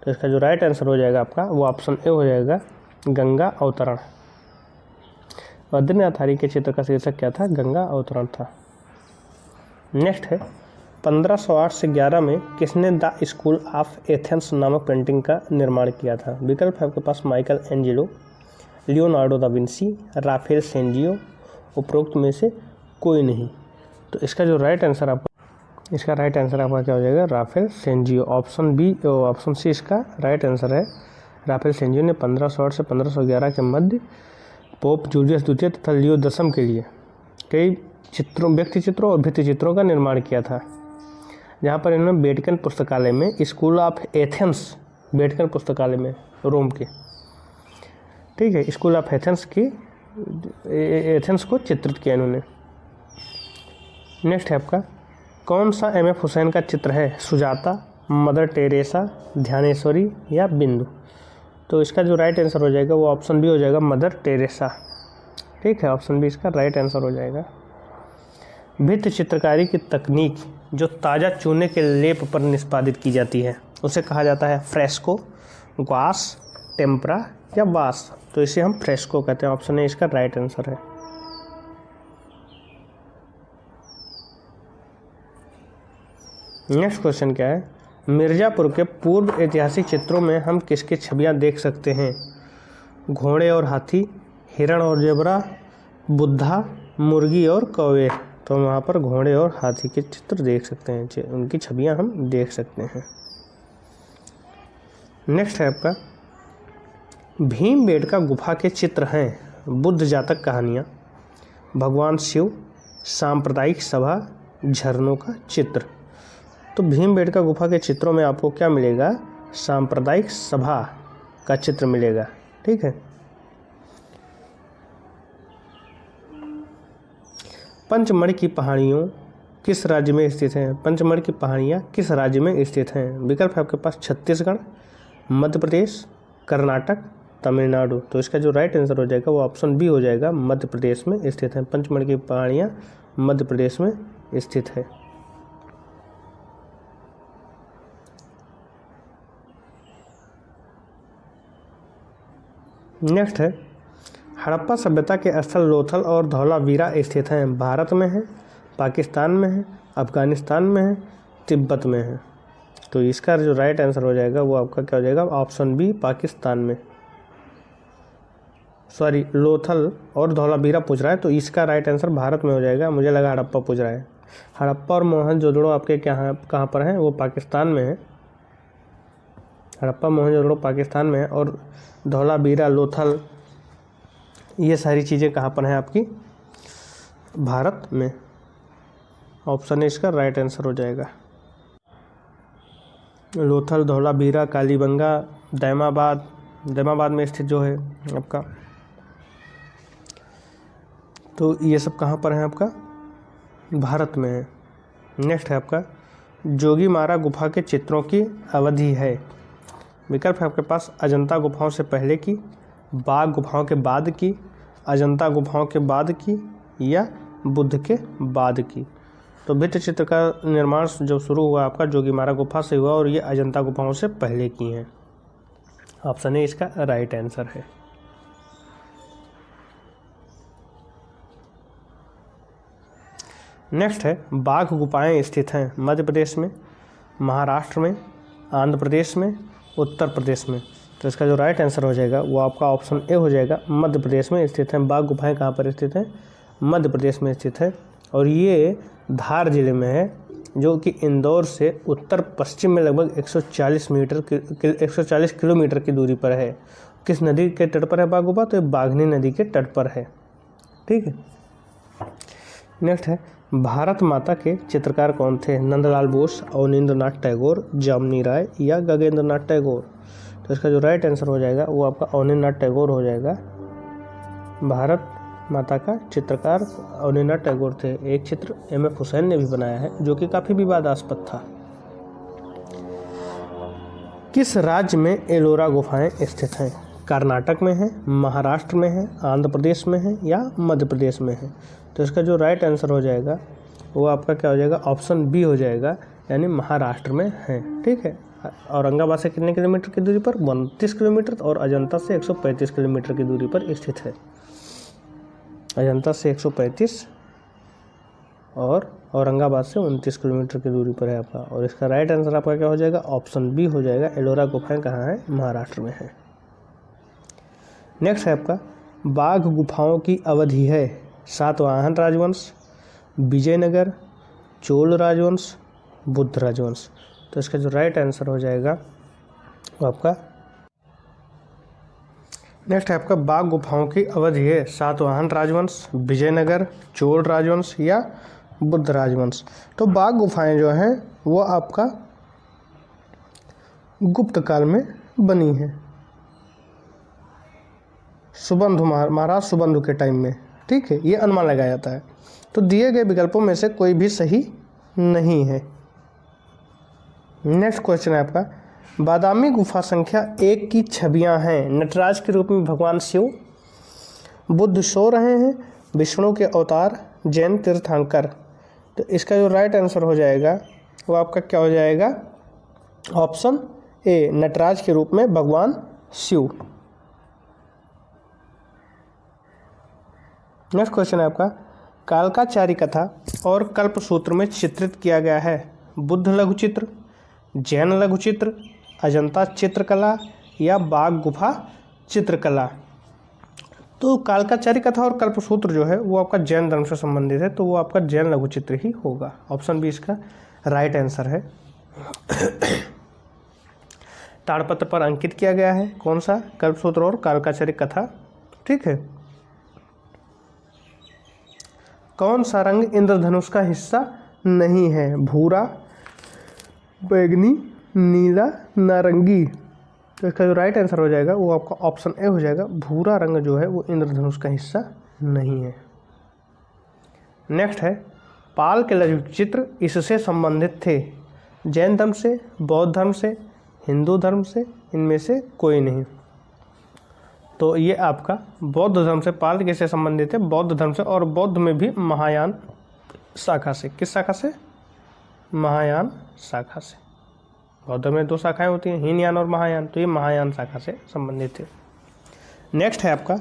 तो इसका जो राइट आंसर हो जाएगा आपका वो ऑप्शन ए हो जाएगा, गंगा अवतरण। बद्रीनाथ आर्य के चित्र का शीर्षक क्या था? गंगा अवतरण था। नेक्स्ट है, 1508 से 11 में किसने द स्कूल ऑफ एथेंस नामक पेंटिंग का निर्माण किया था? विकल्प है आपके पास Michelangelo, Leonardo da Vinci, Raphael Sanzio, उपरोक्त में से कोई नहीं। तो इसका जो राइट आंसर आपका क्या हो जाएगा? राफेल सेंजियो। ऑप्शन सी इसका राइट आंसर है। राफेल सेंजियो ने 1508 से 1511 के मध्य पोप जूलियस द्वितीय तथा लियो दशम के लिए कई व्यक्ति चित्रों और भित्ति चित्रों का निर्माण किया था, जहाँ पर इन्होंने वेटिकन पुस्तकालय में, स्कूल ऑफ एथेंस वेटिकन पुस्तकालय में रोम के, ठीक है, स्कूल ऑफ एथेंस को चित्रित किया इन्होंने। नेक्स्ट है आपका, कौन सा MF हुसैन का चित्र है? सुजाता, मदर टेरेसा, ध्यानेश्वरी या बिंदु? तो इसका जो राइट आंसर हो जाएगा वो ऑप्शन बी हो जाएगा, मदर टेरेसा। ठीक है, ऑप्शन बी इसका राइट आंसर हो जाएगा। भित्ति चित्रकारी की तकनीक जो ताज़ा चूने के लेप पर निष्पादित की जाती है उसे कहा जाता है फ्रेस्को, ग्वास, टेम्परा या वास? तो इसे हम फ्रेस्को कहते हैं। ऑप्शन ए इसका राइट आंसर है। नेक्स्ट क्वेश्चन क्या है? मिर्ज़ापुर के पूर्व ऐतिहासिक चित्रों में हम किसकी छवियां देख सकते हैं? घोड़े और हाथी, हिरण और जेबरा, बुद्धा, मुर्गी और कौवे। तो वहाँ पर घोड़े और हाथी के चित्र देख सकते हैं, उनकी छवियां हम देख सकते हैं। नेक्स्ट है आपका, भीमबेटका गुफा के चित्र हैं बुद्ध जातक कहानियाँ, भगवान शिव, सांप्रदायिक सभा, झरनों का चित्र। तो भीमबेटका गुफा के चित्रों में आपको क्या मिलेगा? सांप्रदायिक सभा का चित्र मिलेगा। ठीक है, पंचमढ़ी की पहाड़ियों किस राज्य में स्थित हैं? पंचमढ़ी की पहाड़ियाँ किस राज्य में स्थित हैं? विकल्प है आपके पास छत्तीसगढ़, मध्य प्रदेश, कर्नाटक, तमिलनाडु। तो इसका जो राइट आंसर हो जाएगा वो ऑप्शन बी हो जाएगा, मध्य प्रदेश में स्थित है। पंचमढ़ी की पहाड़ियाँ मध्य प्रदेश में स्थित है। नेक्स्ट है, हड़प्पा सभ्यता के स्थल लोथल और धौलावीरा स्थित हैं। भारत में है, पाकिस्तान में है, अफगानिस्तान में है, तिब्बत में है। तो इसका जो राइट आंसर हो जाएगा वो आपका क्या हो जाएगा? ऑप्शन बी, पाकिस्तान में। सॉरी, लोथल और धौलावीरा पूछ रहा है, तो इसका राइट आंसर भारत में हो जाएगा। मुझे लगा हड़प्पा पूछ रहा है। हड़प्पा और मोहनजोदड़ो आपके कहाँ पर हैं? वो पाकिस्तान में है। हड़प्पा मोहनजोदड़ो पाकिस्तान में है और धौलावीरा, लोथल, ये सारी चीज़ें कहाँ पर हैं आपकी? भारत में। ऑप्शन ए इसका राइट आंसर हो जाएगा। लोथल, धौलावीरा, कालीबंगा, दैमाबाद में स्थित जो है आपका, तो ये सब कहाँ पर है आपका? भारत में है। नेक्स्ट है आपका, जोगीमारा गुफा के चित्रों की अवधि है। विकल्प है आपके पास अजंता गुफाओं से पहले की, बाघ गुफाओं के बाद की, अजंता गुफाओं के बाद की, या बुद्ध के बाद की। तो भित्ति चित्र का निर्माण जो शुरू हुआ आपका जोगीमारा गुफा से हुआ और ये अजंता गुफाओं से पहले की हैं। ऑप्शन ए इसका राइट आंसर है। नेक्स्ट है, बाघ गुफाएं स्थित हैं मध्य प्रदेश में, महाराष्ट्र में, आंध्र प्रदेश में, उत्तर प्रदेश में। तो इसका जो राइट आंसर हो जाएगा वो आपका ऑप्शन ए हो जाएगा, मध्य प्रदेश में स्थित हैं। बाघ गुफाएं कहाँ पर स्थित हैं? मध्य प्रदेश में स्थित है और ये धार जिले में है, जो कि इंदौर से उत्तर पश्चिम में लगभग 140 किलोमीटर की दूरी पर है। किस नदी के तट पर है बाघ गुफा? तो ये बाघनी नदी के तट पर है। ठीक है। नेक्स्ट है, भारत माता के चित्रकार कौन थे? नंदलाल बोस, अवनींद्रनाथ टैगोर, जामिनी राय, या गगनेंद्रनाथ टैगोर। तो इसका जो राइट आंसर हो जाएगा वो आपका अवनींद्रनाथ टैगोर हो जाएगा। भारत माता का चित्रकार अवनींद्रनाथ टैगोर थे। एक चित्र M.F. हुसैन ने भी बनाया है जो कि काफ़ी विवादास्पद था। किस राज्य में एलोरा गुफाएं स्थित हैं? कर्नाटक में है, महाराष्ट्र में है, आंध्र प्रदेश में है, या मध्य प्रदेश में है। तो इसका जो राइट आंसर हो जाएगा वो आपका क्या हो जाएगा? ऑप्शन बी हो जाएगा, यानी महाराष्ट्र में है। ठीक है। औरंगाबाद से कितने किलोमीटर की दूरी पर? 29 किलोमीटर और अजंता से 135 किलोमीटर की दूरी पर स्थित है। अजंता से 135 और औरंगाबाद से 29 किलोमीटर की दूरी पर है आपका। और इसका राइट आंसर आपका क्या हो जाएगा? ऑप्शन बी हो जाएगा, एलोरा गुफाएं कहाँ है? महाराष्ट्र में है। नेक्स्ट है आपका, बाघ गुफाओं की अवधि है। सातवाहन राजवंश, विजयनगर, चोल राजवंश, बुद्ध राजवंश। तो इसका जो राइट आंसर हो जाएगा वो आपका नेक्स्ट है आपका, बाघ गुफाओं की अवधि है। सातवाहन राजवंश, विजयनगर, चोल राजवंश, या बुद्ध राजवंश। तो बाघ गुफाएं जो हैं वो आपका गुप्त काल में बनी है, सुबंधु महाराज सुबंधु के टाइम में। ठीक है, ये अनुमान लगाया जाता है। तो दिए गए विकल्पों में से कोई भी सही नहीं है। नेक्स्ट क्वेश्चन है आपका, बादामी गुफा संख्या 1 की छवियां हैं। नटराज के रूप में भगवान शिव, बुद्ध सो रहे हैं, विष्णु के अवतार, जैन तीर्थंकर। तो इसका जो राइट आंसर हो जाएगा वो आपका क्या हो जाएगा? ऑप्शन ए, नटराज के रूप में भगवान शिव। नेक्स्ट क्वेश्चन है आपका, कालकाचारी कथा और कल्पसूत्र में चित्रित किया गया है बुद्ध लघु चित्र, जैन लघु चित्र, अजंता चित्रकला, या बाघ गुफा चित्रकला। तो कालकाचारी कथा और कल्पसूत्र जो है वो आपका जैन धर्म से संबंधित है, तो वो आपका जैन लघु चित्र ही होगा। ऑप्शन बी इसका राइट आंसर है। ताड़पत्र पर अंकित किया गया है कौन सा? कल्पसूत्र और कालकाचारी कथा। ठीक है। कौन सा रंग इंद्रधनुष का हिस्सा नहीं है? भूरा, बैगनी, नीला, नारंगी। तो इसका जो राइट आंसर हो जाएगा वो आपका ऑप्शन ए हो जाएगा, भूरा रंग जो है वो इंद्रधनुष का हिस्सा नहीं है। नेक्स्ट है पाल के लघु चित्र इससे संबंधित थे, जैन धर्म से, बौद्ध धर्म से, हिंदू धर्म से, इनमें से कोई नहीं। तो ये आपका बौद्ध धर्म से, पाल किससे संबंधित है? बौद्ध धर्म से, और बौद्ध में भी महायान शाखा से। किस शाखा से? महायान शाखा से। बौद्ध में 2 शाखाएं होती हैं, हीनयान और महायान, तो ये महायान शाखा से संबंधित है। नेक्स्ट है आपका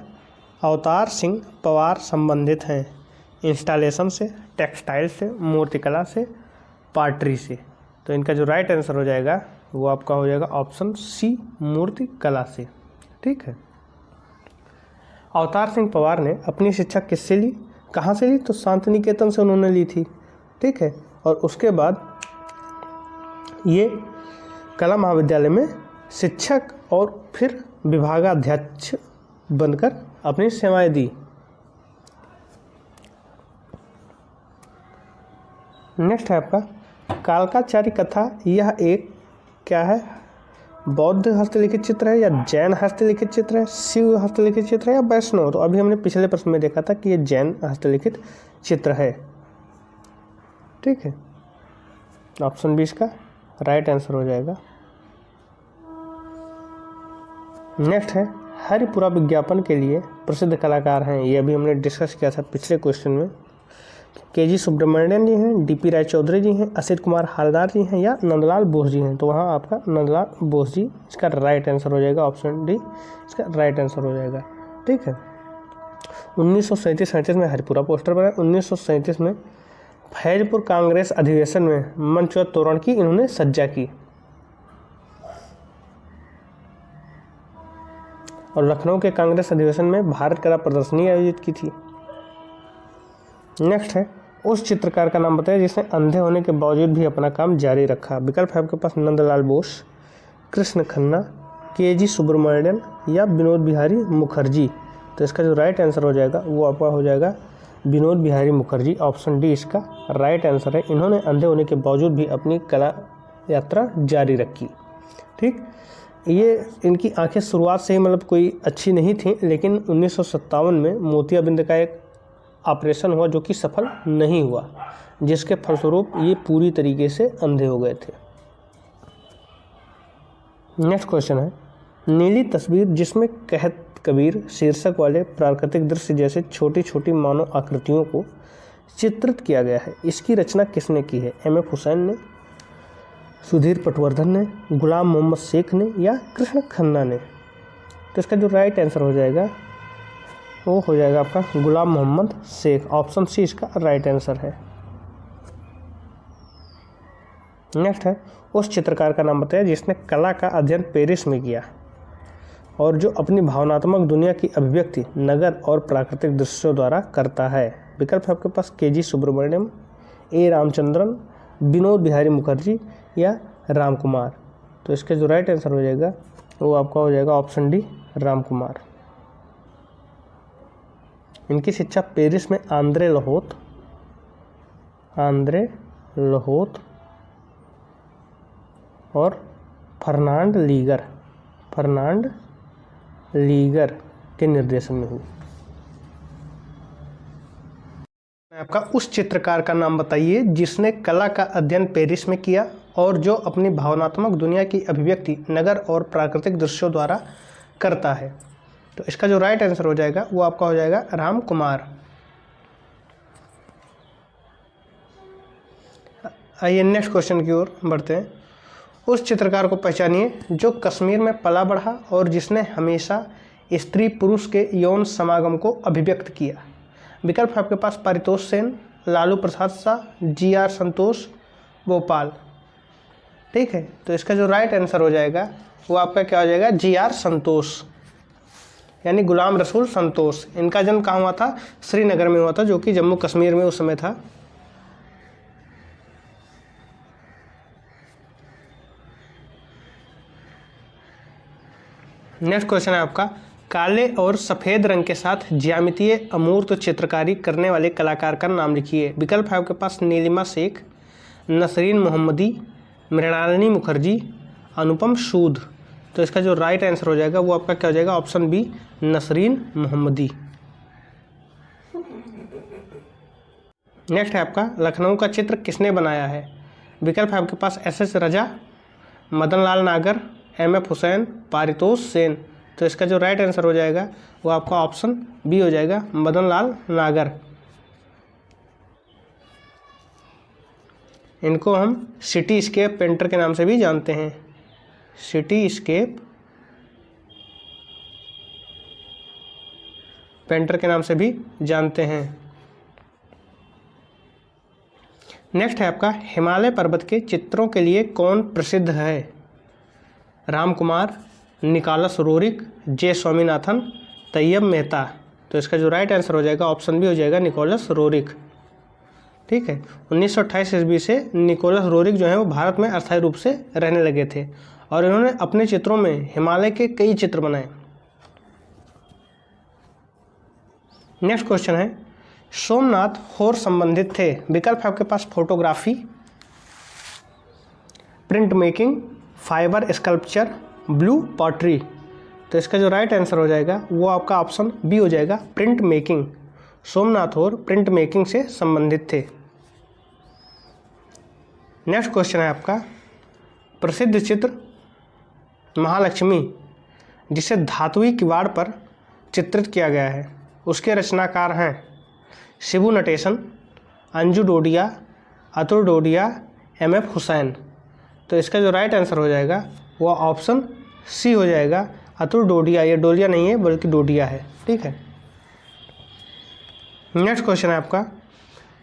अवतार सिंह पवार संबंधित हैं इंस्टॉलेशन से, टेक्सटाइल से, मूर्तिकला से, पार्टरी से। तो इनका जो राइट आंसर हो जाएगा वो आपका हो जाएगा ऑप्शन सी, मूर्तिकला से। ठीक है। अवतार सिंह पवार ने अपनी शिक्षा किससे ली, कहाँ से ली? तो शांति निकेतन से उन्होंने ली थी। ठीक है। और उसके बाद ये कला महाविद्यालय में शिक्षक और फिर विभागाध्यक्ष बनकर अपनी सेवाएं दी। नेक्स्ट है आपका कालकाचारी कथा। यह एक क्या है? बौद्ध हस्तलिखित चित्र है या जैन हस्तलिखित चित्र है, शिव हस्तलिखित चित्र है या वैष्णव? तो अभी हमने पिछले प्रश्न में देखा था कि ये जैन हस्तलिखित चित्र है। ठीक है। ऑप्शन 20 का राइट आंसर हो जाएगा। नेक्स्ट है हरिपुरा विज्ञापन के लिए प्रसिद्ध कलाकार हैं। ये अभी हमने डिस्कस किया था पिछले क्वेश्चन में। के.जी. सुब्रमण्यन जी हैं, डी.पी. राय चौधरी जी हैं, असित कुमार हालदार जी हैं या नंदलाल बोस जी हैं? तो वहाँ आपका नंदलाल बोस जी इसका राइट आंसर हो जाएगा। ऑप्शन डी इसका राइट आंसर हो जाएगा। ठीक है। 1937 में हरिपुरा पोस्टर बना। 1937 में फैजपुर कांग्रेस अधिवेशन में मंच व तोरण की इन्होंने सज्जा की। और लखनऊ के कांग्रेस अधिवेशन में भारत कला प्रदर्शनी आयोजित की थी। नेक्स्ट है उस चित्रकार का नाम बताइए जिसने अंधे होने के बावजूद भी अपना काम जारी रखा। विकल्प है आपके पास नंदलाल बोस, कृष्ण खन्ना, के.जी. सुब्रमण्यन या विनोद बिहारी मुखर्जी। तो इसका जो राइट आंसर हो जाएगा वो आपका हो जाएगा विनोद बिहारी मुखर्जी। ऑप्शन डी इसका राइट आंसर है। इन्होंने अंधे होने के बावजूद भी अपनी कला यात्रा जारी रखी। ठीक। ये इनकी आंखें शुरुआत से ही मतलब कोई अच्छी नहीं थी, लेकिन 1957 में मोतियाबिंद का एक ऑपरेशन हुआ जो कि सफल नहीं हुआ, जिसके फलस्वरूप ये पूरी तरीके से अंधे हो गए थे। नेक्स्ट क्वेश्चन है नीली तस्वीर जिसमें कहत कबीर शीर्षक वाले प्राकृतिक दृश्य जैसे छोटी छोटी मानव आकृतियों को चित्रित किया गया है, इसकी रचना किसने की है? एम.एफ. हुसैन ने, सुधीर पटवर्धन ने, गुलाम मोहम्मद शेख ने या कृष्ण खन्ना ने? तो इसका जो राइट आंसर हो जाएगा वो हो जाएगा आपका गुलाम मोहम्मद शेख। ऑप्शन सी इसका राइट आंसर है। नेक्स्ट है उस चित्रकार का नाम बताइए जिसने कला का अध्ययन पेरिस में किया और जो अपनी भावनात्मक दुनिया की अभिव्यक्ति नगर और प्राकृतिक दृश्यों द्वारा करता है। विकल्प है आपके पास के.जी. सुब्रमण्यम, ए. रामचंद्रन, विनोद बिहारी मुखर्जी या राम कुमार। तो इसका जो राइट आंसर हो जाएगा वो आपका हो जाएगा ऑप्शन डी राम कुमार। इनकी शिक्षा पेरिस में आंद्रे लहोत और फर्नांड लीगर के निर्देशन में हुई। आपका उस चित्रकार का नाम बताइए जिसने कला का अध्ययन पेरिस में किया और जो अपनी भावनात्मक दुनिया की अभिव्यक्ति नगर और प्राकृतिक दृश्यों द्वारा करता है। तो इसका जो राइट आंसर हो जाएगा वो आपका हो जाएगा राम कुमार। आइए नेक्स्ट क्वेश्चन की ओर बढ़ते हैं। उस चित्रकार को पहचानिए जो कश्मीर में पला बढ़ा और जिसने हमेशा स्त्री पुरुष के यौन समागम को अभिव्यक्त किया। विकल्प है आपके पास पारितोष सेन, लालू प्रसाद शाह, जी.आर. संतोष, भोपाल। ठीक है। तो इसका जो राइट आंसर हो जाएगा वो आपका क्या हो जाएगा? जी.आर. संतोष, यानी गुलाम रसूल संतोष। इनका जन्म कहाँ हुआ था? श्रीनगर में हुआ था, जो कि जम्मू कश्मीर में उस समय था। नेक्स्ट क्वेश्चन है आपका काले और सफ़ेद रंग के साथ ज्यामितीय अमूर्त चित्रकारी करने वाले कलाकार का नाम लिखिए। विकल्प है आपके पास नीलिमा शेख, नसरीन मोहम्मदी, मृणालिनी मुखर्जी, अनुपम सूद। तो इसका जो राइट आंसर हो जाएगा वो आपका क्या हो जाएगा? ऑप्शन बी नसरीन मोहम्मदी। नेक्स्ट है आपका लखनऊ का चित्र किसने बनाया है? विकल्प है आपके पास SS रजा, मदन लाल नागर, MF हुसैन, पारितोष सेन। तो इसका जो राइट आंसर हो जाएगा वो आपका ऑप्शन बी हो जाएगा, मदन लाल नागर। इनको हम सिटी स्केप पेंटर के नाम से भी जानते हैं, सिटी स्केप पेंटर के नाम से भी जानते हैं। नेक्स्ट है आपका हिमालय पर्वत के चित्रों के लिए कौन प्रसिद्ध है? राम कुमार, निकोलस रोरिक, जे स्वामीनाथन, तैयब मेहता। तो इसका जो राइट आंसर हो जाएगा ऑप्शन बी हो जाएगा, निकोलस रोरिक। ठीक है, 1928 ईस्वी से निकोलस रोरिक जो है वो भारत में अस्थायी रूप से रहने लगे थे और इन्होंने अपने चित्रों में हिमालय के कई चित्र बनाए। नेक्स्ट क्वेश्चन है सोमनाथ और संबंधित थे? विकल्प है आपके पास photography, print making, fibre sculpture, blue pottery. तो इसका जो राइट आंसर हो जाएगा वो आपका ऑप्शन बी हो जाएगा, प्रिंट मेकिंग। सोमनाथ और प्रिंट मेकिंग से संबंधित थे। नेक्स्ट क्वेश्चन है आपका प्रसिद्ध चित्र महालक्ष्मी जिसे धातुई किवाड़ पर चित्रित किया गया है, उसके रचनाकार हैं शिबू नटेशन, अंजू डोडिया, अतुल डोडिया, MF हुसैन। तो इसका जो राइट आंसर हो जाएगा वो ऑप्शन सी हो जाएगा, अतुल डोडिया। ये डोलिया नहीं है बल्कि डोडिया है। ठीक है, नेक्स्ट क्वेश्चन है आपका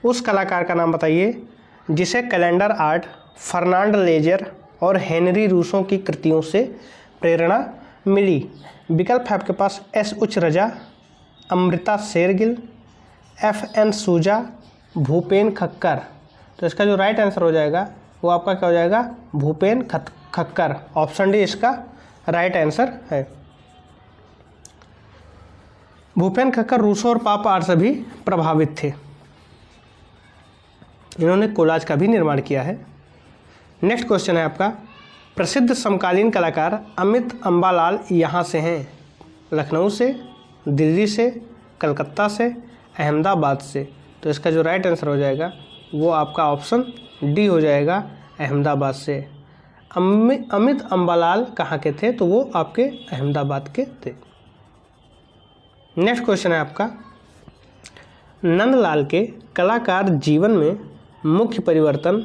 उस कलाकार का नाम बताइए जिसे कैलेंडर आर्ट, फर्नांड लेजर और हेनरी रूसो की कृतियों से प्रेरणा मिली। विकल्प है आपके पास S उच रजा, अमृता शेरगिल, FN सूजा, भूपेन खक्कर। तो इसका जो राइट आंसर हो जाएगा वो आपका क्या हो जाएगा, भूपेन खक्कर। ऑप्शन डी इसका राइट आंसर है। भूपेन खक्कर रूसो और पॉप आर्ट से भी प्रभावित थे। इन्होंने कोलाज का भी निर्माण किया है। नेक्स्ट क्वेश्चन है आपका प्रसिद्ध समकालीन कलाकार अमित अम्बालाल यहाँ से हैं? लखनऊ से, दिल्ली से, कलकत्ता से, अहमदाबाद से। तो इसका जो राइट आंसर हो जाएगा वो आपका ऑप्शन डी हो जाएगा, अहमदाबाद से। अमित अम्बालाल कहाँ के थे? तो वो आपके अहमदाबाद के थे। नेक्स्ट क्वेश्चन है आपका नंदलाल के कलाकार जीवन में मुख्य परिवर्तन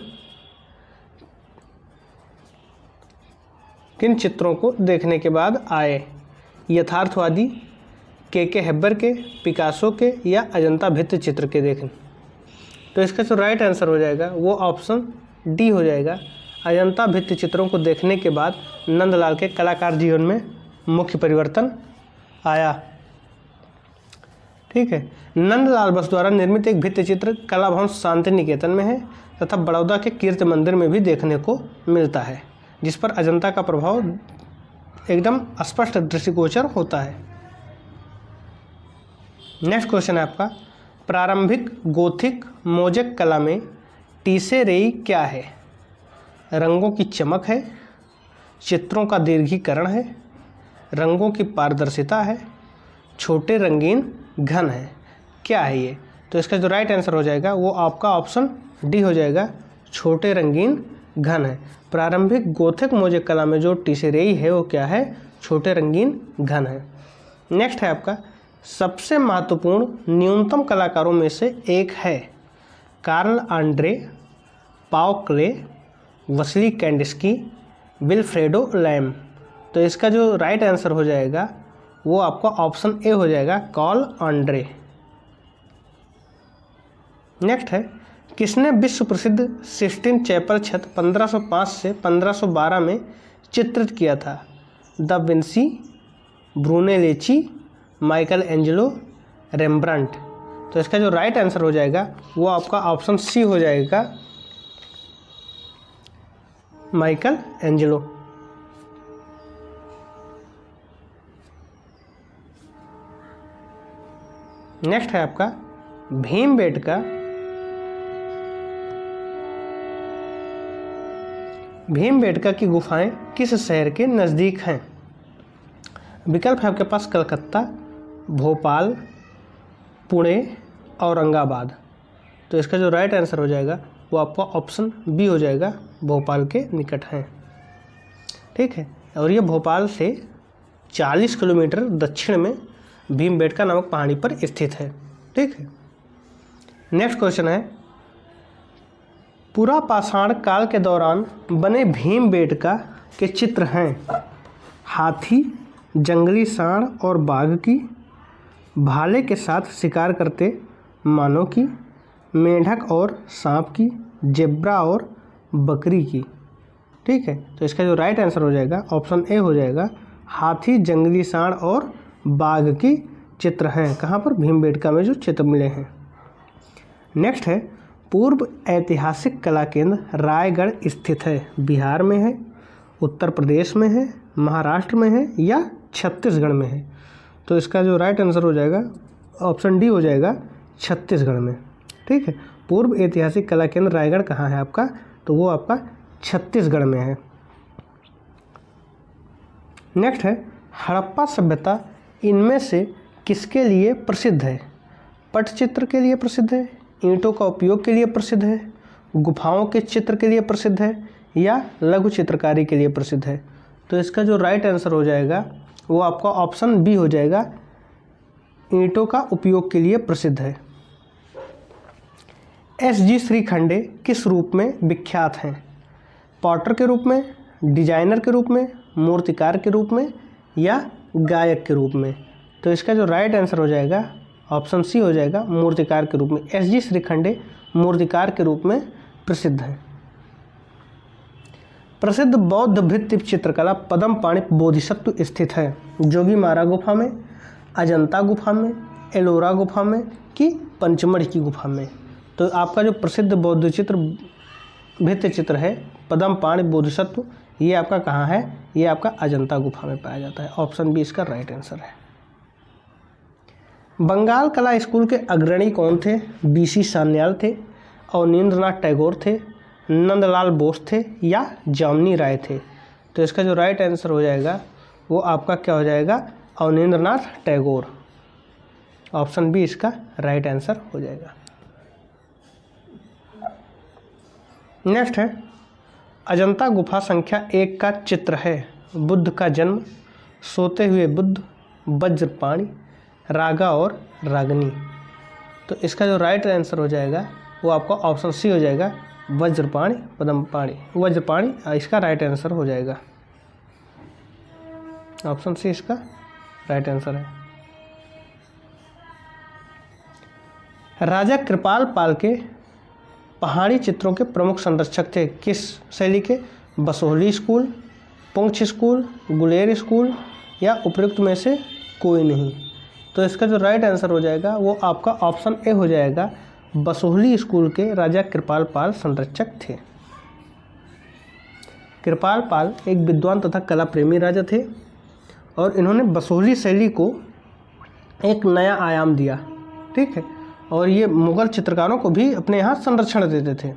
किन चित्रों को देखने के बाद आए? यथार्थवादी, के हेब्बर के, पिकासो के या अजंता भित्ति चित्र के देखें। तो इसका जो राइट आंसर हो जाएगा वो ऑप्शन डी हो जाएगा, अजंता भित्ति चित्रों को देखने के बाद नंदलाल के कलाकार जीवन में मुख्य परिवर्तन आया। ठीक है, नंदलाल बस द्वारा निर्मित एक भित्ति चित्र कला भवन शांति निकेतन में है तथा बड़ौदा के कीर्ति मंदिर में भी देखने को मिलता है, जिस पर अजंता का प्रभाव एकदम स्पष्ट दृष्टिगोचर होता है। नेक्स्ट क्वेश्चन है आपका प्रारंभिक गोथिक मोज़ेक कला में टीसेरेई क्या है? रंगों की चमक है, चित्रों का दीर्घीकरण है, रंगों की पारदर्शिता है, छोटे रंगीन घन है। क्या है ये? तो इसका जो राइट आंसर हो जाएगा वो आपका ऑप्शन डी हो जाएगा, छोटे रंगीन घन है। प्रारंभिक गोथिक मोज़ेक कला में जो टीसेरेई है वो क्या है? छोटे रंगीन घन है। नेक्स्ट है आपका सबसे महत्वपूर्ण न्यूनतम कलाकारों में से एक है कार्ल आंड्रे, पाओ क्ले, वसली कैंडिस्की, विल्फ्रेडो लैम। तो इसका जो राइट आंसर हो जाएगा वो आपका ऑप्शन ए हो जाएगा, कार्ल आंड्रे। नेक्स्ट है किसने विश्व प्रसिद्ध सिस्टीन चैपल छत 1505 से 1512 में चित्रित किया था? Da Vinci, Brunelleschi, Michelangelo, Rembrandt. तो इसका जो राइट आंसर हो जाएगा वो आपका ऑप्शन सी हो जाएगा, माइकल एंजेलो। नेक्स्ट है आपका भीमबेटका की गुफाएं किस शहर के नज़दीक हैं? विकल्प है आपके पास कलकत्ता, भोपाल, पुणे, औरंगाबाद। तो इसका जो राइट आंसर हो जाएगा वो आपका ऑप्शन बी हो जाएगा, भोपाल के निकट हैं। ठीक है, और ये भोपाल से 40 किलोमीटर दक्षिण में भीमबेटका नामक पहाड़ी पर स्थित है। ठीक है, नेक्स्ट क्वेश्चन है, पुरा पाषाण काल के दौरान बने भीमबेटका के चित्र हैं हाथी, जंगली सांड और बाघ की, भाले के साथ शिकार करते मानव की, मेंढक और सांप की, जेब्रा और बकरी की। ठीक है, तो इसका जो राइट आंसर हो जाएगा ऑप्शन ए हो जाएगा, हाथी, जंगली सांड और बाघ की चित्र हैं। कहाँ पर? भीमबेटका में जो चित्र मिले हैं। नेक्स्ट है, पूर्व ऐतिहासिक कला केंद्र रायगढ़ स्थित है, बिहार में है, उत्तर प्रदेश में है, महाराष्ट्र में है या छत्तीसगढ़ में है? तो इसका जो राइट आंसर हो जाएगा ऑप्शन डी हो जाएगा, छत्तीसगढ़ में। ठीक है, पूर्व ऐतिहासिक कला केंद्र रायगढ़ कहाँ है आपका? तो वो आपका छत्तीसगढ़ में है। नेक्स्ट है, हड़प्पा सभ्यता इनमें से किसके लिए प्रसिद्ध है? पटचित्र के लिए प्रसिद्ध है, ईंटों का उपयोग के लिए प्रसिद्ध है, गुफाओं के चित्र के लिए प्रसिद्ध है या लघु चित्रकारी के लिए प्रसिद्ध है? तो इसका जो राइट आंसर हो जाएगा वो आपका ऑप्शन बी हो जाएगा, ईंटों का उपयोग के लिए प्रसिद्ध है। एस.जी. श्रीखंडे किस रूप में विख्यात हैं? पॉटर के रूप में, डिजाइनर के रूप में, मूर्तिकार के रूप में या गायक के रूप में? तो इसका जो राइट आंसर हो जाएगा ऑप्शन सी हो जाएगा, मूर्तिकार के रूप में। एस.जी. श्रीखंडे मूर्तिकार के रूप में प्रसिद्ध हैं। प्रसिद्ध बौद्ध भित्ति चित्रकला पद्मपाणि बोधिसत्व स्थित है जोगीमारा गुफा में, अजंता गुफा में, एलोरा गुफा में कि पंचमढ़ी की गुफा में? तो आपका जो प्रसिद्ध बौद्ध चित्र भित्ति चित्र है पद्मपाणि बोधिसत्व, ये आपका कहाँ है? ये आपका अजंता गुफा में पाया जाता है। ऑप्शन बी इसका राइट आंसर है। बंगाल कला स्कूल के अग्रणी कौन थे? बी.सी. सान्याल थे, अवनींद्रनाथ टैगोर थे, नंदलाल बोस थे या जामनी राय थे? तो इसका जो राइट आंसर हो जाएगा वो आपका क्या हो जाएगा? अवनींद्रनाथ टैगोर। ऑप्शन बी इसका राइट आंसर हो जाएगा। नेक्स्ट है, अजंता गुफा संख्या 1 का चित्र है बुद्ध का जन्म, सोते हुए बुद्ध, वज्रपाणि, रागा और रागनी। तो इसका जो राइट आंसर हो जाएगा वो आपका ऑप्शन सी हो जाएगा, वज्रपाणि, पद्मपाणि, वज्रपाणि इसका राइट आंसर हो जाएगा। ऑप्शन सी इसका राइट आंसर है। राजा कृपाल पाल के पहाड़ी चित्रों के प्रमुख संरक्षक थे किस शैली के? Basohli school, Poonch school, Guler school या उपयुक्त में से कोई नहीं? तो इसका जो राइट आंसर हो जाएगा वो आपका ऑप्शन ए हो जाएगा, बसोहली स्कूल के राजा कृपाल पाल संरक्षक थे। कृपाल पाल एक विद्वान तथा कला प्रेमी राजा थे और इन्होंने बसोहली शैली को एक नया आयाम दिया। ठीक है, और ये मुगल चित्रकारों को भी अपने यहाँ संरक्षण देते थे।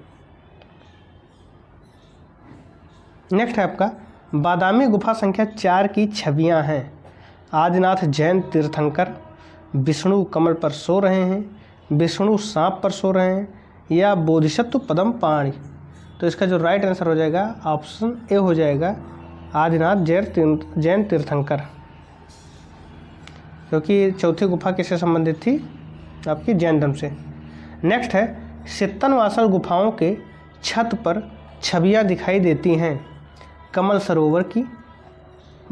नेक्स्ट है आपका, बादामी गुफा संख्या 4 की छवियां हैं। आदिनाथ जैन तीर्थंकर, विष्णु कमल पर सो रहे हैं, विष्णु सांप पर सो रहे हैं या बोधिसत्व पद्मपाणि? तो इसका जो राइट आंसर हो जाएगा ऑप्शन ए हो जाएगा, आदिनाथ जैन तीर्थंकर, क्योंकि चौथी गुफा किससे संबंधित थी? आपकी जैन धर्म से। नेक्स्ट है, सित्तनवासल गुफाओं के छत पर छवियां दिखाई देती हैं कमल सरोवर की,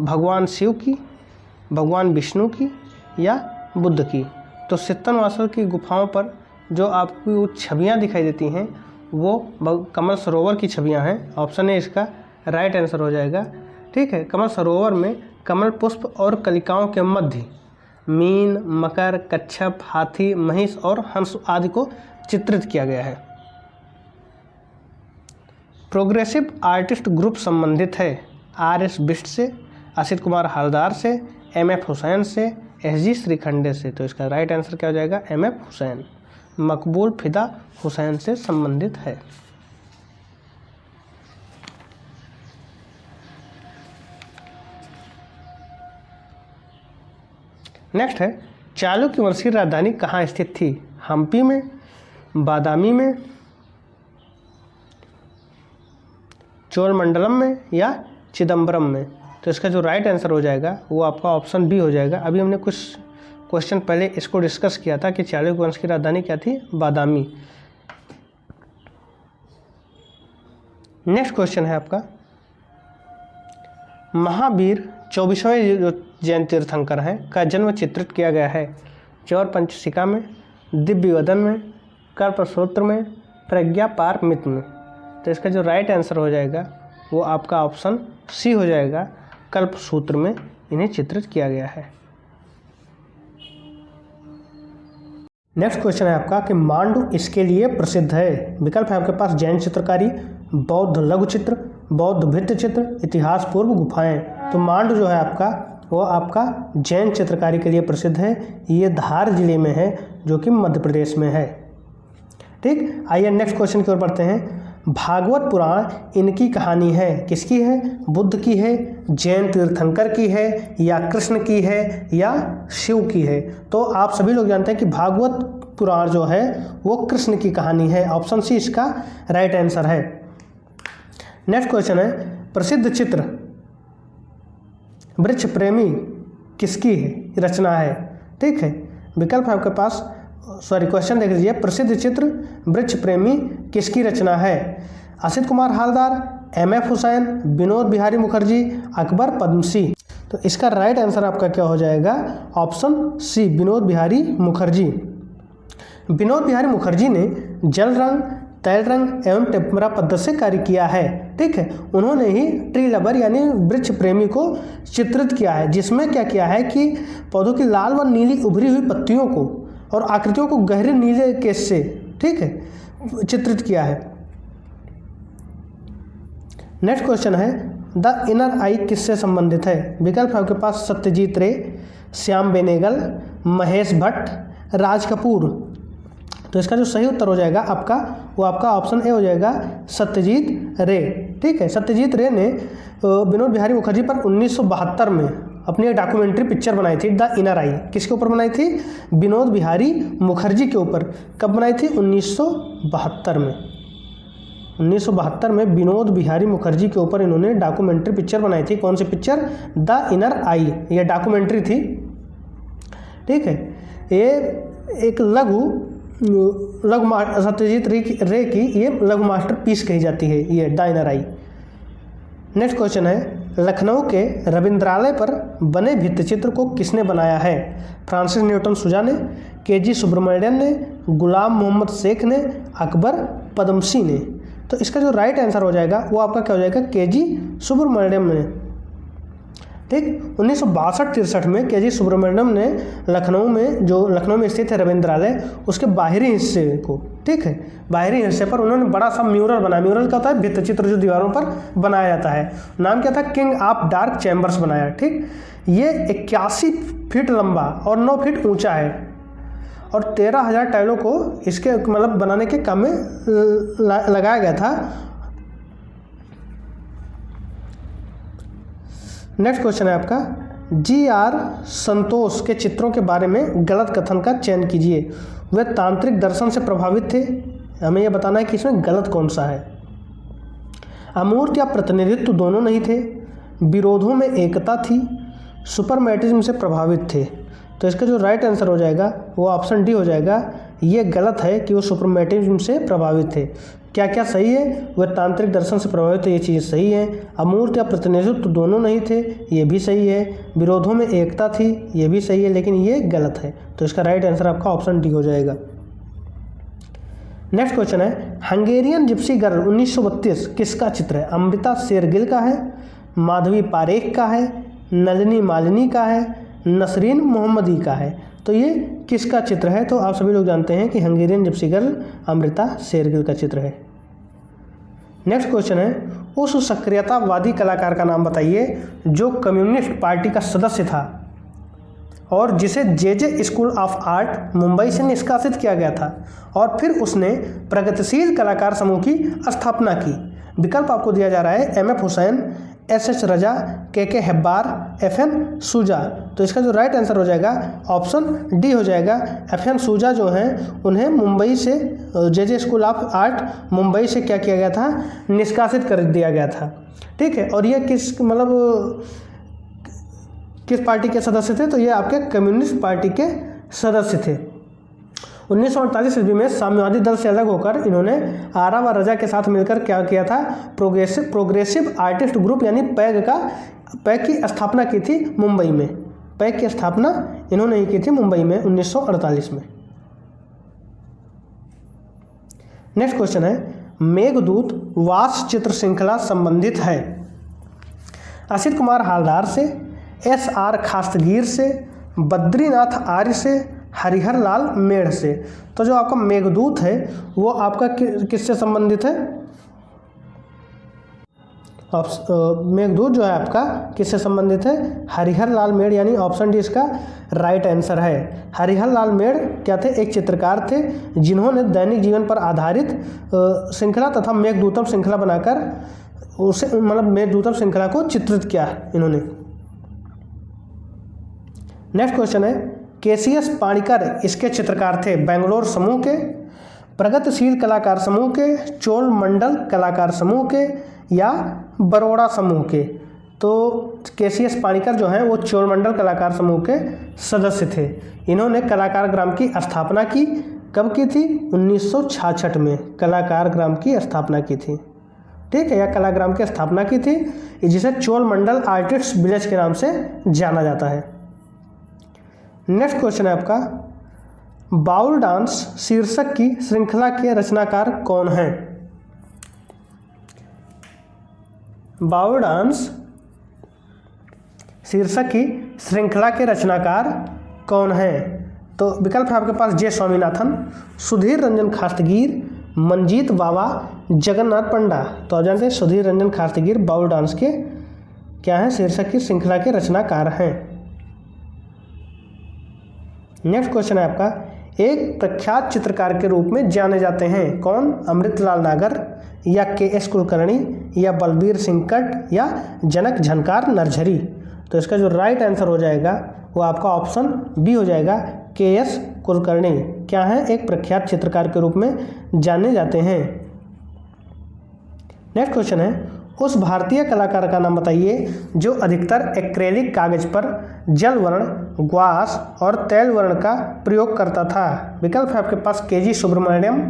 भगवान शिव की, भगवान विष्णु की या बुद्ध की? तो सित्तनवासल की गुफाओं पर जो आपको छवियां दिखाई देती हैं वो कमल सरोवर की छवियां हैं। ऑप्शन ए इसका राइट आंसर हो जाएगा। ठीक है, कमल सरोवर में कमल पुष्प और कलिकाओं के मध्य मीन, मकर, कच्छप, हाथी, महिष और हंस आदि को चित्रित किया गया है। प्रोग्रेसिव आर्टिस्ट ग्रुप संबंधित है आर.एस. बिष्ट से, असित कुमार हलदार से, एम.एफ. हुसैन से, एस.जी. श्रीखंडे से? तो इसका राइट आंसर क्या हो जाएगा? एम.एफ. हुसैन। मकबूल फिदा हुसैन से संबंधित है। नेक्स्ट है, चालुक्य वंश की राजधानी कहाँ स्थित थी? हम्पी में, बादामी में, चोलमंडलम में या चिदम्बरम में। तो इसका जो राइट आंसर हो जाएगा वो आपका ऑप्शन बी हो जाएगा। अभी हमने कुछ क्वेश्चन पहले इसको डिस्कस किया था कि चालुक्य वंश की राजधानी क्या थी, बादामी। नेक्स्ट क्वेश्चन है आपका, महावीर 24वें जो जैन तीर्थंकर हैं का जन्म चित्रित किया गया है चौर पंचशिका में, दिव्यवदन में, कल्पसूत्र में, प्रज्ञापारमित में। तो इसका जो राइट आंसर हो जाएगा वो आपका ऑप्शन सी हो जाएगा, कल्पसूत्र में इन्हें चित्रित किया गया है। नेक्स्ट क्वेश्चन है आपका कि मांडू इसके लिए प्रसिद्ध है। विकल्प है आपके पास जैन चित्रकारी, बौद्ध लघु चित्र, बौद्ध भित्ति चित्र, इतिहास पूर्व गुफाएं। तो मांडू जो है आपका वो आपका जैन चित्रकारी के लिए प्रसिद्ध है। ये धार जिले में है जो कि मध्य प्रदेश में है। ठीक, आइए नेक्स्ट क्वेश्चन की ओर बढ़ते हैं। भागवत पुराण इनकी कहानी है, किसकी है, बुद्ध की है, जैन तीर्थंकर की है, या कृष्ण की है, या शिव की है। तो आप सभी लोग जानते हैं कि भागवत पुराण जो है वो कृष्ण की कहानी है। ऑप्शन सी इसका राइट आंसर है। नेक्स्ट क्वेश्चन है, प्रसिद्ध चित्र वृक्ष प्रेमी किसकी है रचना है। ठीक है, विकल्प है आपके पास, सॉरी क्वेश्चन देख लीजिए, प्रसिद्ध चित्र वृक्ष प्रेमी किसकी रचना है। असित कुमार हालदार, M.F. हुसैन, विनोद बिहारी मुखर्जी, अकबर पद्मसी। तो इसका राइट आंसर आपका क्या हो जाएगा, ऑप्शन सी, विनोद बिहारी मुखर्जी। विनोद बिहारी मुखर्जी ने जल रंग, तैल रंग एवं टेम्परा पद्धति से कार्य किया है। ठीक है, उन्होंने ही ट्री लवर यानी वृक्ष प्रेमी को चित्रित किया है, जिसमें क्या किया है कि पौधों की लाल व नीली उभरी हुई पत्तियों को और आकृतियों को गहरे नीले केस से, ठीक है, चित्रित किया है। नेक्स्ट क्वेश्चन है, द इनर आई किससे संबंधित है। विकल्प है आपके पास सत्यजीत रे, श्याम बेनेगल, महेश भट्ट, राज कपूर। तो इसका जो सही उत्तर हो जाएगा आपका वो आपका ऑप्शन ए हो जाएगा, सत्यजीत रे। ठीक है, सत्यजीत रे ने विनोद बिहारी मुखर्जी पर 1972 में अपनी एक डॉक्यूमेंट्री पिक्चर बनाई थी, द इनर आई। किसके ऊपर बनाई थी, विनोद बिहारी मुखर्जी के ऊपर। कब बनाई थी, 1972 में। 1972 में विनोद बिहारी मुखर्जी के ऊपर इन्होंने डॉक्यूमेंट्री पिक्चर बनाई थी। कौन सी पिक्चर, द इनर आई, ये डॉक्यूमेंट्री थी। ठीक है, ये एक सत्यजीत रे की ये लघु मास्टर पीस कही जाती है, ये the inner I. Next question है, लखनऊ के रविंद्रालय पर बने भित्तिचित्र को किसने बनाया है। फ्रांसिस न्यूटन सुजा ने, के.जी. सुब्रमण्यन ने, गुलाम मोहम्मद शेख ने, अकबर पद्मसी ने। तो इसका जो राइट आंसर हो जाएगा वो आपका क्या हो जाएगा, के.जी. सुब्रमण्यम ने। ठीक, 1962-63 में के.जी. सुब्रमण्यम ने लखनऊ में स्थित है रविंद्रालय, उसके बाहरी हिस्से को, ठीक है, बाहरी हिस्से पर उन्होंने बड़ा सा म्यूरल बनाया। म्यूरल क्या होता है, भित्तिचित्र जो दीवारों पर बनाया जाता है। नाम क्या था, किंग ऑफ डार्क चैम्बर्स बनाया। ठीक, ये 81 फीट लंबा और 9 फीट ऊंचा है और 13,000 टाइलों को इसके मतलब बनाने के काम में लगाया गया था। नेक्स्ट क्वेश्चन है आपका, जी.आर. संतोष के चित्रों के बारे में गलत कथन का चयन कीजिए। वे तांत्रिक दर्शन से प्रभावित थे। हमें यह बताना है कि इसमें गलत कौन सा है। अमूर्त या प्रतिनिधित्व दोनों नहीं थे, विरोधों में एकता थी, सुपरमैटिज्म से प्रभावित थे। तो इसका जो राइट आंसर हो जाएगा वो ऑप्शन डी हो जाएगा। ये गलत है कि वो सुपरमैटिज्म से प्रभावित थे। क्या क्या सही है, वह तांत्रिक दर्शन से प्रभावित है, ये चीज़ सही है। अमूर्त या प्रतिनिधित्व दोनों नहीं थे, ये भी सही है। विरोधों में एकता थी, ये भी सही है, लेकिन ये गलत है। तो इसका राइट आंसर आपका ऑप्शन डी हो जाएगा। नेक्स्ट क्वेश्चन है, हंगेरियन जिप्सी गर्ल 1932 किसका चित्र है। अमृता शेरगिल का है, माधवी पारेख का है, नलिनी मालिनी का है, नसरीन मोहम्मदी का है। तो ये किसका चित्र है। तो आप सभी लोग जानते हैं कि Hungarian gypsy girl Amrita Shergil का चित्र है। नेक्स्ट क्वेश्चन है, उस सक्रियतावादी कलाकार का नाम बताइए जो कम्युनिस्ट पार्टी का सदस्य था और जिसे जे स्कूल ऑफ आर्ट मुंबई से निष्कासित किया गया था और फिर उसने प्रगतिशील कलाकार समूह की स्थापना की। विकल्प आपको दिया जा रहा है, M.F. हुसैन, एस रजा, के हेब्बार, FN सूजा। तो इसका जो राइट आंसर हो जाएगा ऑप्शन डी हो जाएगा। FN सूजा जो हैं उन्हें मुंबई से JJ school of art Mumbai से क्या किया गया था, निष्कासित कर दिया गया था। ठीक है, और ये किस पार्टी के सदस्य थे, तो ये आपके कम्युनिस्ट पार्टी के सदस्य थे। 1948 ईस्वी में साम्यवादी दल से अलग होकर इन्होंने आरा व रजा के साथ मिलकर क्या किया था, प्रोग्रेसिव आर्टिस्ट ग्रुप यानी पैग की स्थापना की थी मुंबई में। पैग की स्थापना इन्होंने ही की थी मुंबई में 1948 में। नेक्स्ट क्वेश्चन है, मेघदूत वास चित्र श्रृंखला संबंधित है असित कुमार हालदार से, SR खास्तगीर से, बद्रीनाथ आर्य से, हरिहर लाल मेढ़ से। तो जो आपका मेघदूत है वो आपका किससे संबंधित है, मेघदूत जो है आपका किससे संबंधित है, हरिहर लाल मेढ़, यानी ऑप्शन डी इसका राइट आंसर है। हरिहर लाल मेढ़ क्या थे, एक चित्रकार थे जिन्होंने दैनिक जीवन पर आधारित श्रृंखला तथा मेघदूतम श्रृंखला बनाकर उसे मेघदूतम श्रृंखला को चित्रित किया इन्होंने। नेक्स्ट क्वेश्चन है, KCS पाणिकर इसके चित्रकार थे बेंगलोर समूह के, प्रगतिशील कलाकार समूह के, चोल मंडल कलाकार समूह के या बरोड़ा समूह के। तो KCS पाणिकर जो हैं वो चोल मंडल कलाकार समूह के सदस्य थे। इन्होंने कलाकार ग्राम की स्थापना की, कब की थी, 1966 में कलाकार ग्राम की स्थापना की थी। ठीक है, या कलाग्राम की स्थापना की थी, जिसे चोल मंडल आर्टिस्ट विलेज के नाम से जाना जाता है। नेक्स्ट क्वेश्चन है आपका, बाउल डांस शीर्षक की श्रृंखला के रचनाकार कौन हैं। बाउल डांस शीर्षक की श्रृंखला के रचनाकार कौन हैं। तो विकल्प है आपके पास जे स्वामीनाथन, सुधीर रंजन खास्तगीर, मंजीत बावा, जगन्नाथ पंडा। तो आप जानते हैं सुधीर रंजन खास्तगीर बाउल डांस के क्या हैं, शीर्षक की श्रृंखला के रचनाकार हैं। नेक्स्ट क्वेश्चन है आपका, एक प्रख्यात चित्रकार के रूप में जाने जाते हैं कौन, अमृतलाल नागर या KS कुलकर्णी या बलबीर सिंह कट या जनक झनकार नरझरी। तो इसका जो राइट आंसर हो जाएगा वो आपका ऑप्शन बी हो जाएगा, KS कुलकर्णी क्या है, एक प्रख्यात चित्रकार के रूप में जाने जाते हैं। नेक्स्ट क्वेश्चन है, उस भारतीय कलाकार का नाम बताइए जो अधिकतर एक्रेलिक कागज पर जल वर्ण, ग्वास और तैल वर्ण का प्रयोग करता था। विकल्प है आपके पास KG सुब्रमण्यम,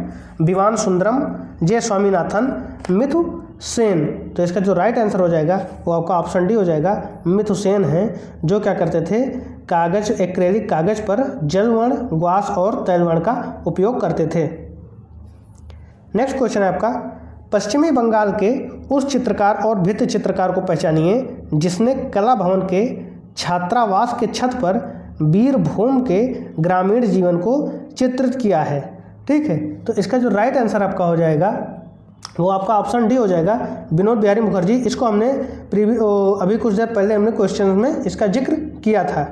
विवान सुंदरम, जे स्वामीनाथन, मिथु सेन। तो इसका जो राइट आंसर हो जाएगा वो आपका ऑप्शन डी हो जाएगा, मिथु सेन है, जो क्या करते थे, कागज एक्रेलिक कागज पर जल वर्ण, ग्वास और तैल वर्ण का उपयोग करते थे। नेक्स्ट क्वेश्चन है आपका, पश्चिमी बंगाल के उस चित्रकार और भित्ति चित्रकार को पहचानिए जिसने कला भवन के छात्रावास के छत पर वीरभूम के ग्रामीण जीवन को चित्रित किया है। ठीक है, तो इसका जो राइट आंसर आपका हो जाएगा वो आपका ऑप्शन डी हो जाएगा, विनोद बिहारी मुखर्जी। इसको हमने अभी कुछ देर पहले हमने क्वेश्चन में इसका जिक्र किया था।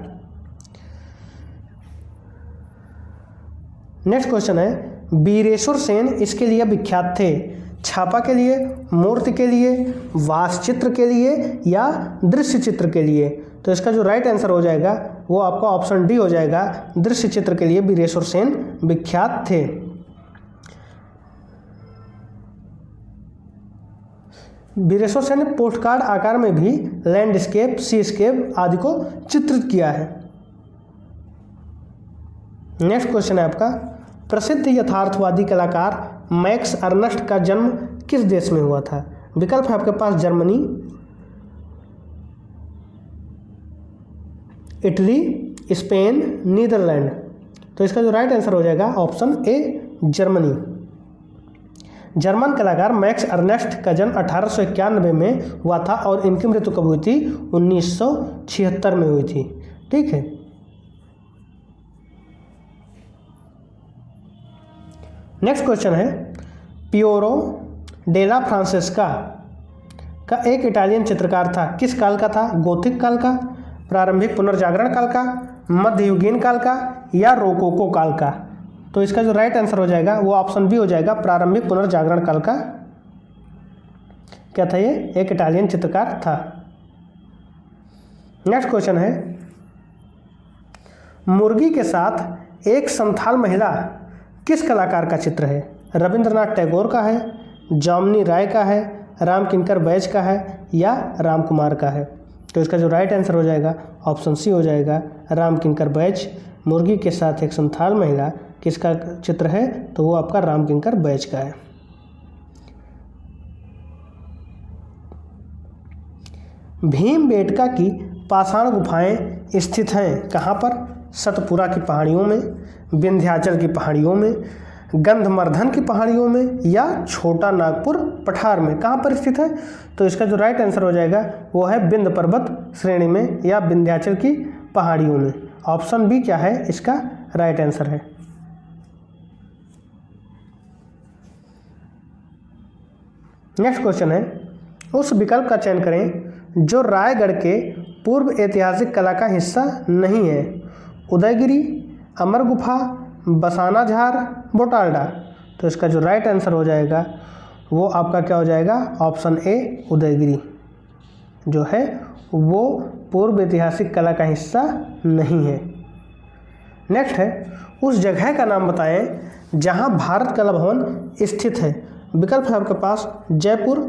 नेक्स्ट क्वेश्चन है, वीरेश्वर सेन इसके लिए विख्यात थे, छापा के लिए, मूर्ति के लिए, वासचित्र के लिए या दृश्य चित्र के लिए। तो इसका जो राइट आंसर हो जाएगा वो आपका ऑप्शन डी हो जाएगा, दृश्य चित्र के लिए वीरेश्वर सेन विख्यात थे। वीरेश्वर सेन ने पोस्टकार्ड आकार में भी लैंडस्केप, सीस्केप आदि को चित्रित किया है। नेक्स्ट क्वेश्चन है आपका, प्रसिद्ध यथार्थवादी कलाकार मैक्स अर्नस्ट का जन्म किस देश में हुआ था। विकल्प है आपके पास जर्मनी, इटली, स्पेन, नीदरलैंड। तो इसका जो राइट आंसर हो जाएगा ऑप्शन ए जर्मनी। जर्मन कलाकार मैक्स अर्नेस्ट का जन्म 1891 में हुआ था और इनकी मृत्यु कब हुई थी, 1976 में हुई थी। ठीक है, नेक्स्ट क्वेश्चन है, पियोरो डेला फ्रांसेस्का का एक इटालियन चित्रकार था, किस काल का था, गोथिक काल का, प्रारंभिक पुनर्जागरण काल का, मध्ययुगीन काल का या रोकोको काल का। तो इसका जो राइट आंसर हो जाएगा वो ऑप्शन बी हो जाएगा, प्रारंभिक पुनर्जागरण काल का क्या था ये? एक इटालियन चित्रकार था। नेक्स्ट क्वेश्चन है, मुर्गी के साथ एक संथाल महिला किस कलाकार का चित्र है? रविंद्रनाथ टैगोर का है, जामिनी राय का है, राम किंकर बैज का है या राम कुमार का है? तो इसका जो राइट आंसर हो जाएगा ऑप्शन सी हो जाएगा, राम किंकर बैज। मुर्गी के साथ एक संथाल महिला किसका चित्र है? तो वो आपका राम किंकर बैज का है। भीमबेटका की पाषाण गुफाएं स्थित हैं कहाँ पर? सतपुरा की पहाड़ियों में, विंध्याचल की पहाड़ियों में, गंधमर्धन की पहाड़ियों में या छोटा नागपुर पठार में? कहाँ पर स्थित है? तो इसका जो राइट आंसर हो जाएगा वो है विंध्य पर्वत श्रेणी में या विंध्याचल की पहाड़ियों में। ऑप्शन बी क्या है इसका राइट आंसर है। नेक्स्ट क्वेश्चन है, उस विकल्प का चयन करें जो रायगढ़ के पूर्व ऐतिहासिक कला का हिस्सा नहीं है। उदयगिरी, अमर गुफा, बसाना झार, बोटालडा। तो इसका जो राइट आंसर हो जाएगा वो आपका क्या हो जाएगा? ऑप्शन ए उदयगिरी जो है वो पूर्व ऐतिहासिक कला का हिस्सा नहीं है। नेक्स्ट है, उस जगह का नाम बताएं जहां भारत कला भवन स्थित है। विकल्प है आपके पास जयपुर,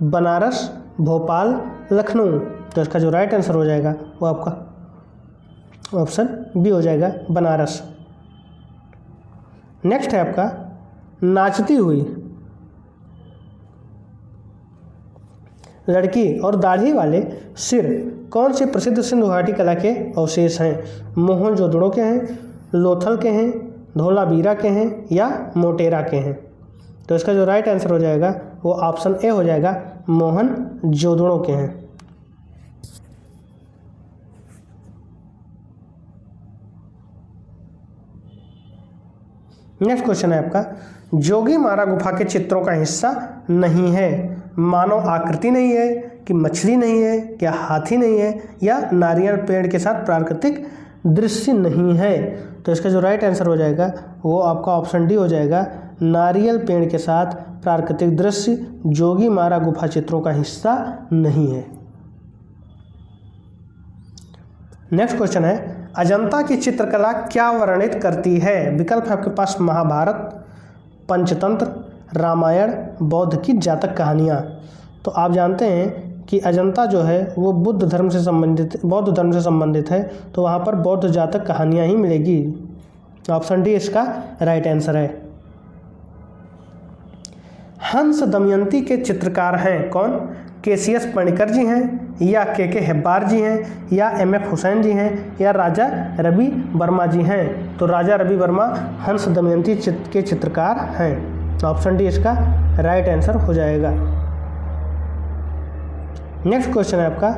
बनारस, भोपाल, लखनऊ। तो इसका जो राइट आंसर हो जाएगा वो आपका ऑप्शन बी हो जाएगा बनारस। नेक्स्ट है आपका, नाचती हुई लड़की और दाढ़ी वाले सिर कौन से प्रसिद्ध सिंधु घाटी कला के अवशेष हैं? मोहनजोदड़ो के हैं, लोथल के हैं, धोलावीरा के हैं या मोटेरा के हैं? तो इसका जो राइट आंसर हो जाएगा वो ऑप्शन ए हो जाएगा, मोहनजोदड़ो के हैं। नेक्स्ट क्वेश्चन है आपका, जोगीमारा गुफा के चित्रों का हिस्सा नहीं है। मानव आकृति नहीं है कि मछली नहीं है, क्या हाथी नहीं है या नारियल पेड़ के साथ प्राकृतिक दृश्य नहीं है? तो इसका जो राइट आंसर हो जाएगा वो आपका ऑप्शन डी हो जाएगा, नारियल पेड़ के साथ प्राकृतिक दृश्य जोगीमारा गुफा चित्रों का हिस्सा नहीं है। नेक्स्ट क्वेश्चन है, अजंता की चित्रकला क्या वर्णित करती है? विकल्प है आपके पास महाभारत, पंचतंत्र, रामायण, बौद्ध की जातक कहानियाँ। तो आप जानते हैं कि अजंता जो है वो बौद्ध धर्म से संबंधित है, तो वहाँ पर बौद्ध जातक कहानियाँ ही मिलेगी। ऑप्शन डी इसका राइट आंसर है। हंस दमयंती के चित्रकार हैं कौन? केसीएस पणिकर जी हैं या के हेब्बार जी हैं या एमएफ हुसैन जी हैं या राजा रवि वर्मा जी हैं? तो राजा रवि वर्मा हंस दमयंती के चित्रकार हैं। ऑप्शन डी इसका राइट आंसर हो जाएगा। नेक्स्ट क्वेश्चन है आपका,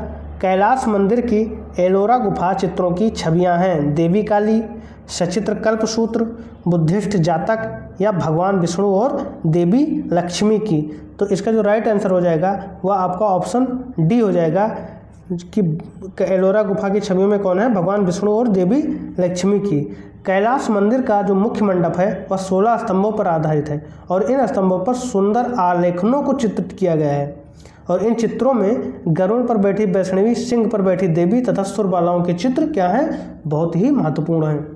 कैलाश मंदिर की एलोरा गुफा चित्रों की छवियां हैं देवी काली, सचित्र कल्पसूत्र, बुद्धिस्ट जातक या भगवान विष्णु और देवी लक्ष्मी की? तो इसका जो राइट आंसर हो जाएगा वह आपका ऑप्शन डी हो जाएगा कि एलोरा गुफा की छवियों में कौन है? भगवान विष्णु और देवी लक्ष्मी की। कैलाश मंदिर का जो मुख्य मंडप है वह 16 स्तंभों पर आधारित है और इन स्तंभों पर सुंदर आलेखनों को चित्रित किया गया है और इन चित्रों में गरुड़ पर बैठी वैष्णवी, सिंह पर बैठी देवी तथा सुरबालाओं के चित्र क्या हैं? बहुत ही महत्वपूर्ण हैं।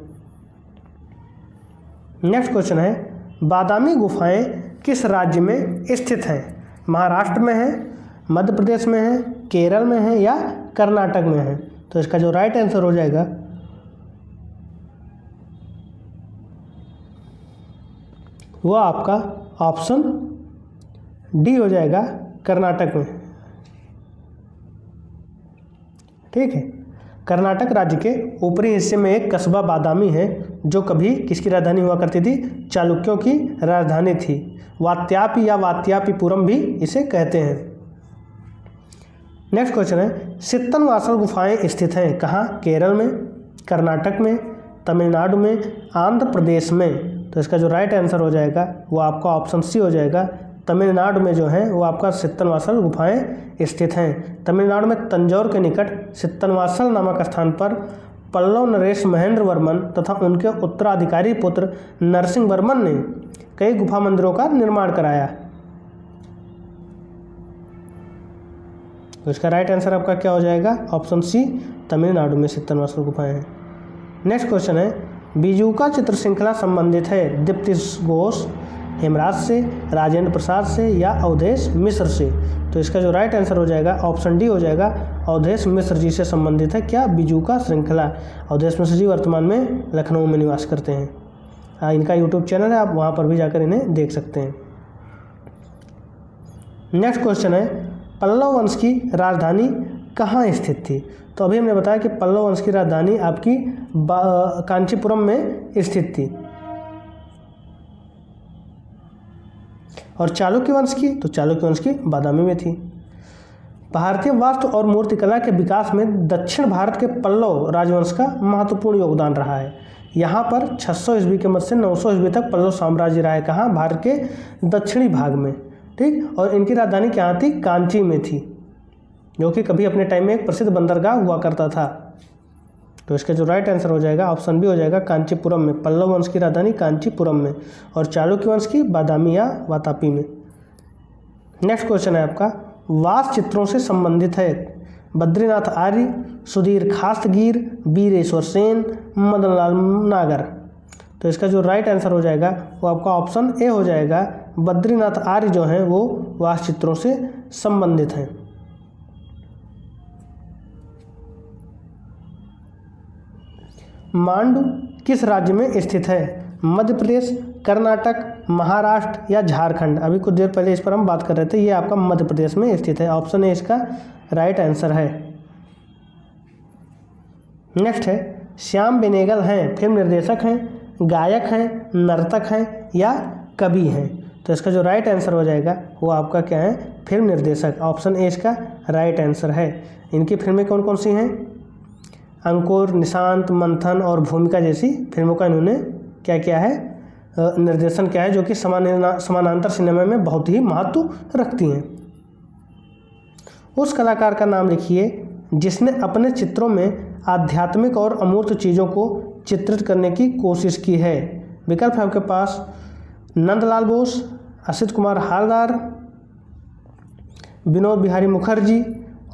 नेक्स्ट क्वेश्चन है, बादामी गुफाएं किस राज्य में स्थित हैं? महाराष्ट्र में है, मध्य प्रदेश में है, केरल में है या कर्नाटक में है? तो इसका जो राइट आंसर हो जाएगा वो आपका ऑप्शन डी हो जाएगा, कर्नाटक में। ठीक है, कर्नाटक राज्य के ऊपरी हिस्से में एक कस्बा बादामी है जो कभी किसकी राजधानी हुआ करती थी? चालुक्यों की राजधानी थी। वात्यापी या वात्यापीपुरम भी इसे कहते हैं। नेक्स्ट क्वेश्चन है, सित्तनवासल गुफाएं स्थित हैं कहाँ? केरल में, कर्नाटक में, तमिलनाडु में, आंध्र प्रदेश में? तो इसका जो राइट आंसर हो जाएगा वो आपका ऑप्शन सी हो जाएगा, तमिलनाडु में जो है वो आपका सित्तनवासल गुफाएं स्थित हैं। तमिलनाडु में तंजौर के निकट सित्तनवासल नामक स्थान पर पल्लव नरेश महेंद्र वर्मन तथा उनके उत्तराधिकारी पुत्र नरसिंह वर्मन ने कई गुफा मंदिरों का निर्माण कराया। तो इसका राइट आंसर आपका क्या हो जाएगा? ऑप्शन सी, तमिलनाडु में सित्तनवासर गुफाएं हैं। नेक्स्ट क्वेश्चन है, बीजूका चित्र श्रृंखला संबंधित है दीप्ति घोष, हेमराज से, राजेंद्र प्रसाद से या अवधेश मिश्र से? तो इसका जो राइट आंसर हो जाएगा ऑप्शन डी हो जाएगा, अवधेश मिश्र जी से संबंधित है क्या बीजूका श्रृंखला। अवधेश मिश्र जी वर्तमान में लखनऊ में निवास करते हैं। इनका यूट्यूब चैनल है, आप वहाँ पर भी जाकर इन्हें देख सकते हैं। नेक्स्ट क्वेश्चन है, पल्लव वंश की राजधानी कहाँ स्थित थी? तो अभी हमने बताया कि पल्लव वंश की राजधानी आपकी कांचीपुरम में स्थित थी। और चालुक्य वंश की, तो चालुक्य वंश की बादामी में थी। भारतीय वास्तु और मूर्तिकला के विकास में दक्षिण भारत के पल्लव राजवंश का महत्वपूर्ण योगदान रहा है। यहाँ पर 600 ईस्वी के मध्य से 900 ईस्वी तक पल्लव साम्राज्य रहा है। कहाँ? भारत के दक्षिणी भाग में, ठीक। और इनकी राजधानी कहाँ थी? कांची में थी, जो कि कभी अपने टाइम में एक प्रसिद्ध बंदरगाह हुआ करता था। तो इसका जो राइट आंसर हो जाएगा ऑप्शन बी हो जाएगा, कांचीपुरम में। पल्लव वंश की राजधानी कांचीपुरम में और चालुक्य वंश की बादामी या वातापी में। नेक्स्ट क्वेश्चन है आपका, वास चित्रों से संबंधित है बद्रीनाथ आर्य, सुधीर खास्तगीर, वीरेश्वर सेन, मदनलाल नागर। तो इसका जो राइट आंसर हो जाएगा वो आपका ऑप्शन ए हो जाएगा, बद्रीनाथ आर्य जो हैं वो वास चित्रों से संबंधित हैं। मांडू किस राज्य में स्थित है? मध्य प्रदेश, कर्नाटक, महाराष्ट्र या झारखंड? अभी कुछ देर पहले इस पर हम बात कर रहे थे, ये आपका मध्य प्रदेश में स्थित है। ऑप्शन ए इसका राइट आंसर है। नेक्स्ट है, श्याम बेनेगल हैं फिल्म निर्देशक हैं, गायक हैं, नर्तक हैं या कवि हैं? तो इसका जो राइट आंसर हो जाएगा वो आपका क्या है? फिल्म निर्देशक। ऑप्शन ए इसका राइट आंसर है। इनकी फिल्में कौन कौन सी हैं? अंकुर, निशांत, मंथन और भूमिका जैसी फिल्मों का इन्होंने क्या किया है? निर्देशन किया है, जो कि समानांतर सिनेमा में बहुत ही महत्व रखती हैं। उस कलाकार का नाम लिखिए जिसने अपने चित्रों में आध्यात्मिक और अमूर्त चीज़ों को चित्रित करने की कोशिश की है। विकल्प है आपके पास, नंदलाल बोस, असित कुमार हालदार, विनोद बिहारी मुखर्जी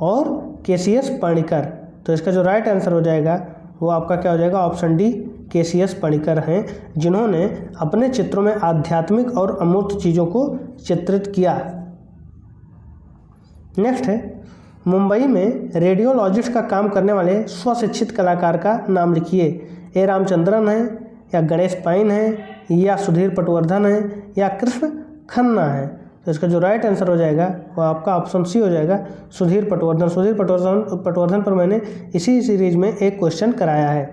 और केसीएस पणिकर। तो इसका जो राइट आंसर हो जाएगा वो आपका क्या हो जाएगा? ऑप्शन डी, केसीएस पणिकर हैं, जिन्होंने अपने चित्रों में आध्यात्मिक और अमूर्त चीज़ों को चित्रित किया। नेक्स्ट है, मुंबई में रेडियोलॉजिस्ट का काम करने वाले स्वशिक्षित कलाकार का नाम लिखिए। ए रामचंद्रन है या गणेश पाइन है या सुधीर पटवर्धन है या कृष्ण खन्ना है? तो इसका जो राइट आंसर हो जाएगा वो आपका ऑप्शन सी हो जाएगा, सुधीर पटवर्धन। सुधीर पटवर्धन पर मैंने इसी सीरीज में एक क्वेश्चन कराया है।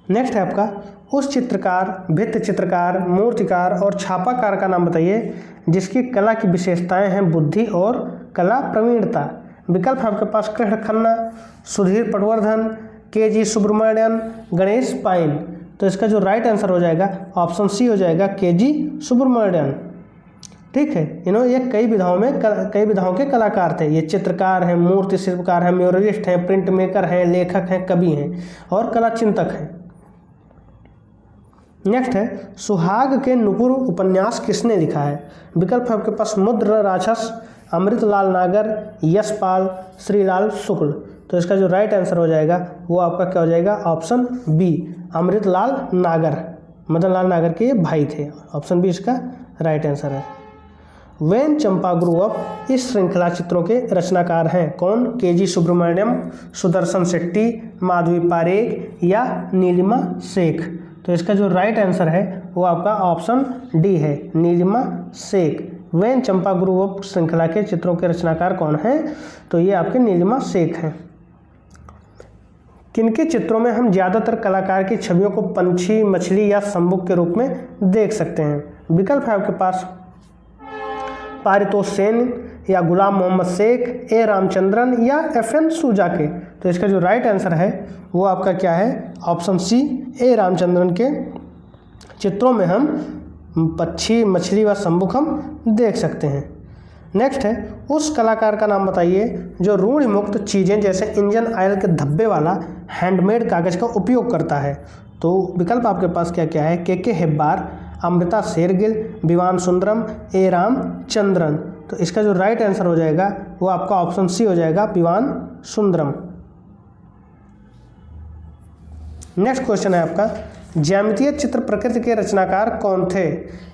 नेक्स्ट है आपका, उस चित्रकार, भित्ति चित्रकार, मूर्तिकार और छापाकार का नाम बताइए जिसकी कला की विशेषताएं हैं बुद्धि और कला प्रवीणता। विकल्प है आपके पास, कृष्ण खन्ना, सुधीर पटवर्धन, के.जी. सुब्रमण्यन, गणेश पाइन। तो इसका जो राइट आंसर हो जाएगा ऑप्शन सी हो जाएगा, के.जी. सुब्रमण्यन। ठीक है, इन्होंने ये कई विधाओं के कलाकार थे। ये चित्रकार हैं, मूर्ति शिल्पकार हैं, म्यूरलिस्ट हैं, प्रिंट मेकर हैं, लेखक हैं, कवि हैं और कला चिंतक हैं। नेक्स्ट है, सुहाग के नुपुर उपन्यास किसने लिखा है? विकल्प है आपके पास, मुद्र राक्षस, अमृतलाल नागर, यशपाल, श्रीलाल शुक्ल। तो इसका जो राइट आंसर हो जाएगा वो आपका क्या हो जाएगा? ऑप्शन बी, अमृतलाल नागर। मदनलाल नागर के भाई थे। ऑप्शन बी इसका राइट आंसर है। वेन चंपा ग्रुप इस श्रृंखला चित्रों के रचनाकार हैं। कौन? के.जी. सुब्रमण्यम, सुदर्शन शेट्टी, माधवी पारेख या नीलिमा शेख। तो इसका जो राइट आंसर है वो आपका ऑप्शन डी है, नीलिमा शेख। वेन चंपा ग्रुप श्रृंखला के चित्रों के रचनाकार कौन हैं? तो ये आपके नीलिमा शेख हैं। किनके चित्रों में हम ज़्यादातर कलाकार की छवियों को पंछी, मछली या सम्मुख के रूप में देख सकते हैं? विकल्प है आपके पास, पारितोष सेन या गुलाम मोहम्मद शेख, ए रामचंद्रन या एफ.एन. सुजाके। तो इसका जो राइट आंसर है वो आपका क्या है? ऑप्शन सी, ए रामचंद्रन के चित्रों में हम पक्षी, मछली व सम्मुख हम देख सकते हैं। नेक्स्ट है, उस कलाकार का नाम बताइए जो रूढ़ि मुक्त चीज़ें जैसे इंजन ऑयल के धब्बे वाला हैंडमेड कागज़ का उपयोग करता है। तो विकल्प आपके पास क्या क्या है? के हेब्बार, अमृता शेरगिल, विवान सुंदरम, ए रामचंद्रन। तो इसका जो राइट आंसर हो जाएगा वो आपका ऑप्शन सी हो जाएगा, पीवान सुंदरम। नेक्स्ट क्वेश्चन है आपका, ज्यामितीय चित्र प्रकृति के रचनाकार कौन थे?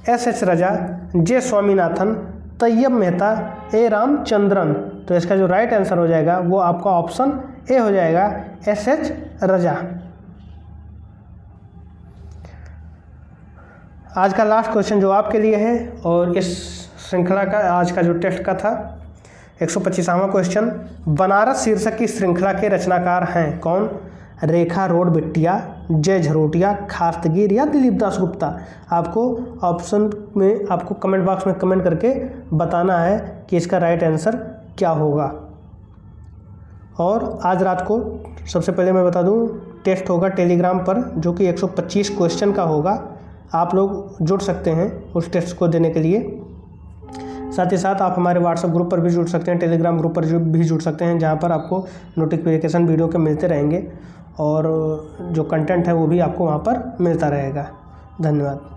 एस रजा, जे स्वामीनाथन, तैयब मेहता, ए रामचंद्रन। तो इसका जो राइट आंसर हो जाएगा वो आपका ऑप्शन ए हो जाएगा, एस रजा। आज का लास्ट क्वेश्चन जो आपके लिए है और इस श्रृंखला का आज का जो टेस्ट का था 125वां क्वेश्चन, बनारस शीर्षक की श्रृंखला के रचनाकार हैं कौन? रेखा रोड बिट्टिया, जय झरोटिया, खास्तगीर या दिलीप दास गुप्ता। आपको ऑप्शन में आपको कमेंट बॉक्स में कमेंट करके बताना है कि इसका राइट आंसर क्या होगा। और आज रात को सबसे पहले मैं बता दूं, टेस्ट होगा टेलीग्राम पर जो कि 125 क्वेश्चन का होगा। आप लोग जुड़ सकते हैं उस टेस्ट को देने के लिए। साथ ही साथ आप हमारे व्हाट्सएप ग्रुप पर भी जुड़ सकते हैं, टेलीग्राम ग्रुप पर भी जुड़ सकते हैं, जहां पर आपको नोटिफिकेशन वीडियो के मिलते रहेंगे और जो कंटेंट है वो भी आपको वहां पर मिलता रहेगा। धन्यवाद।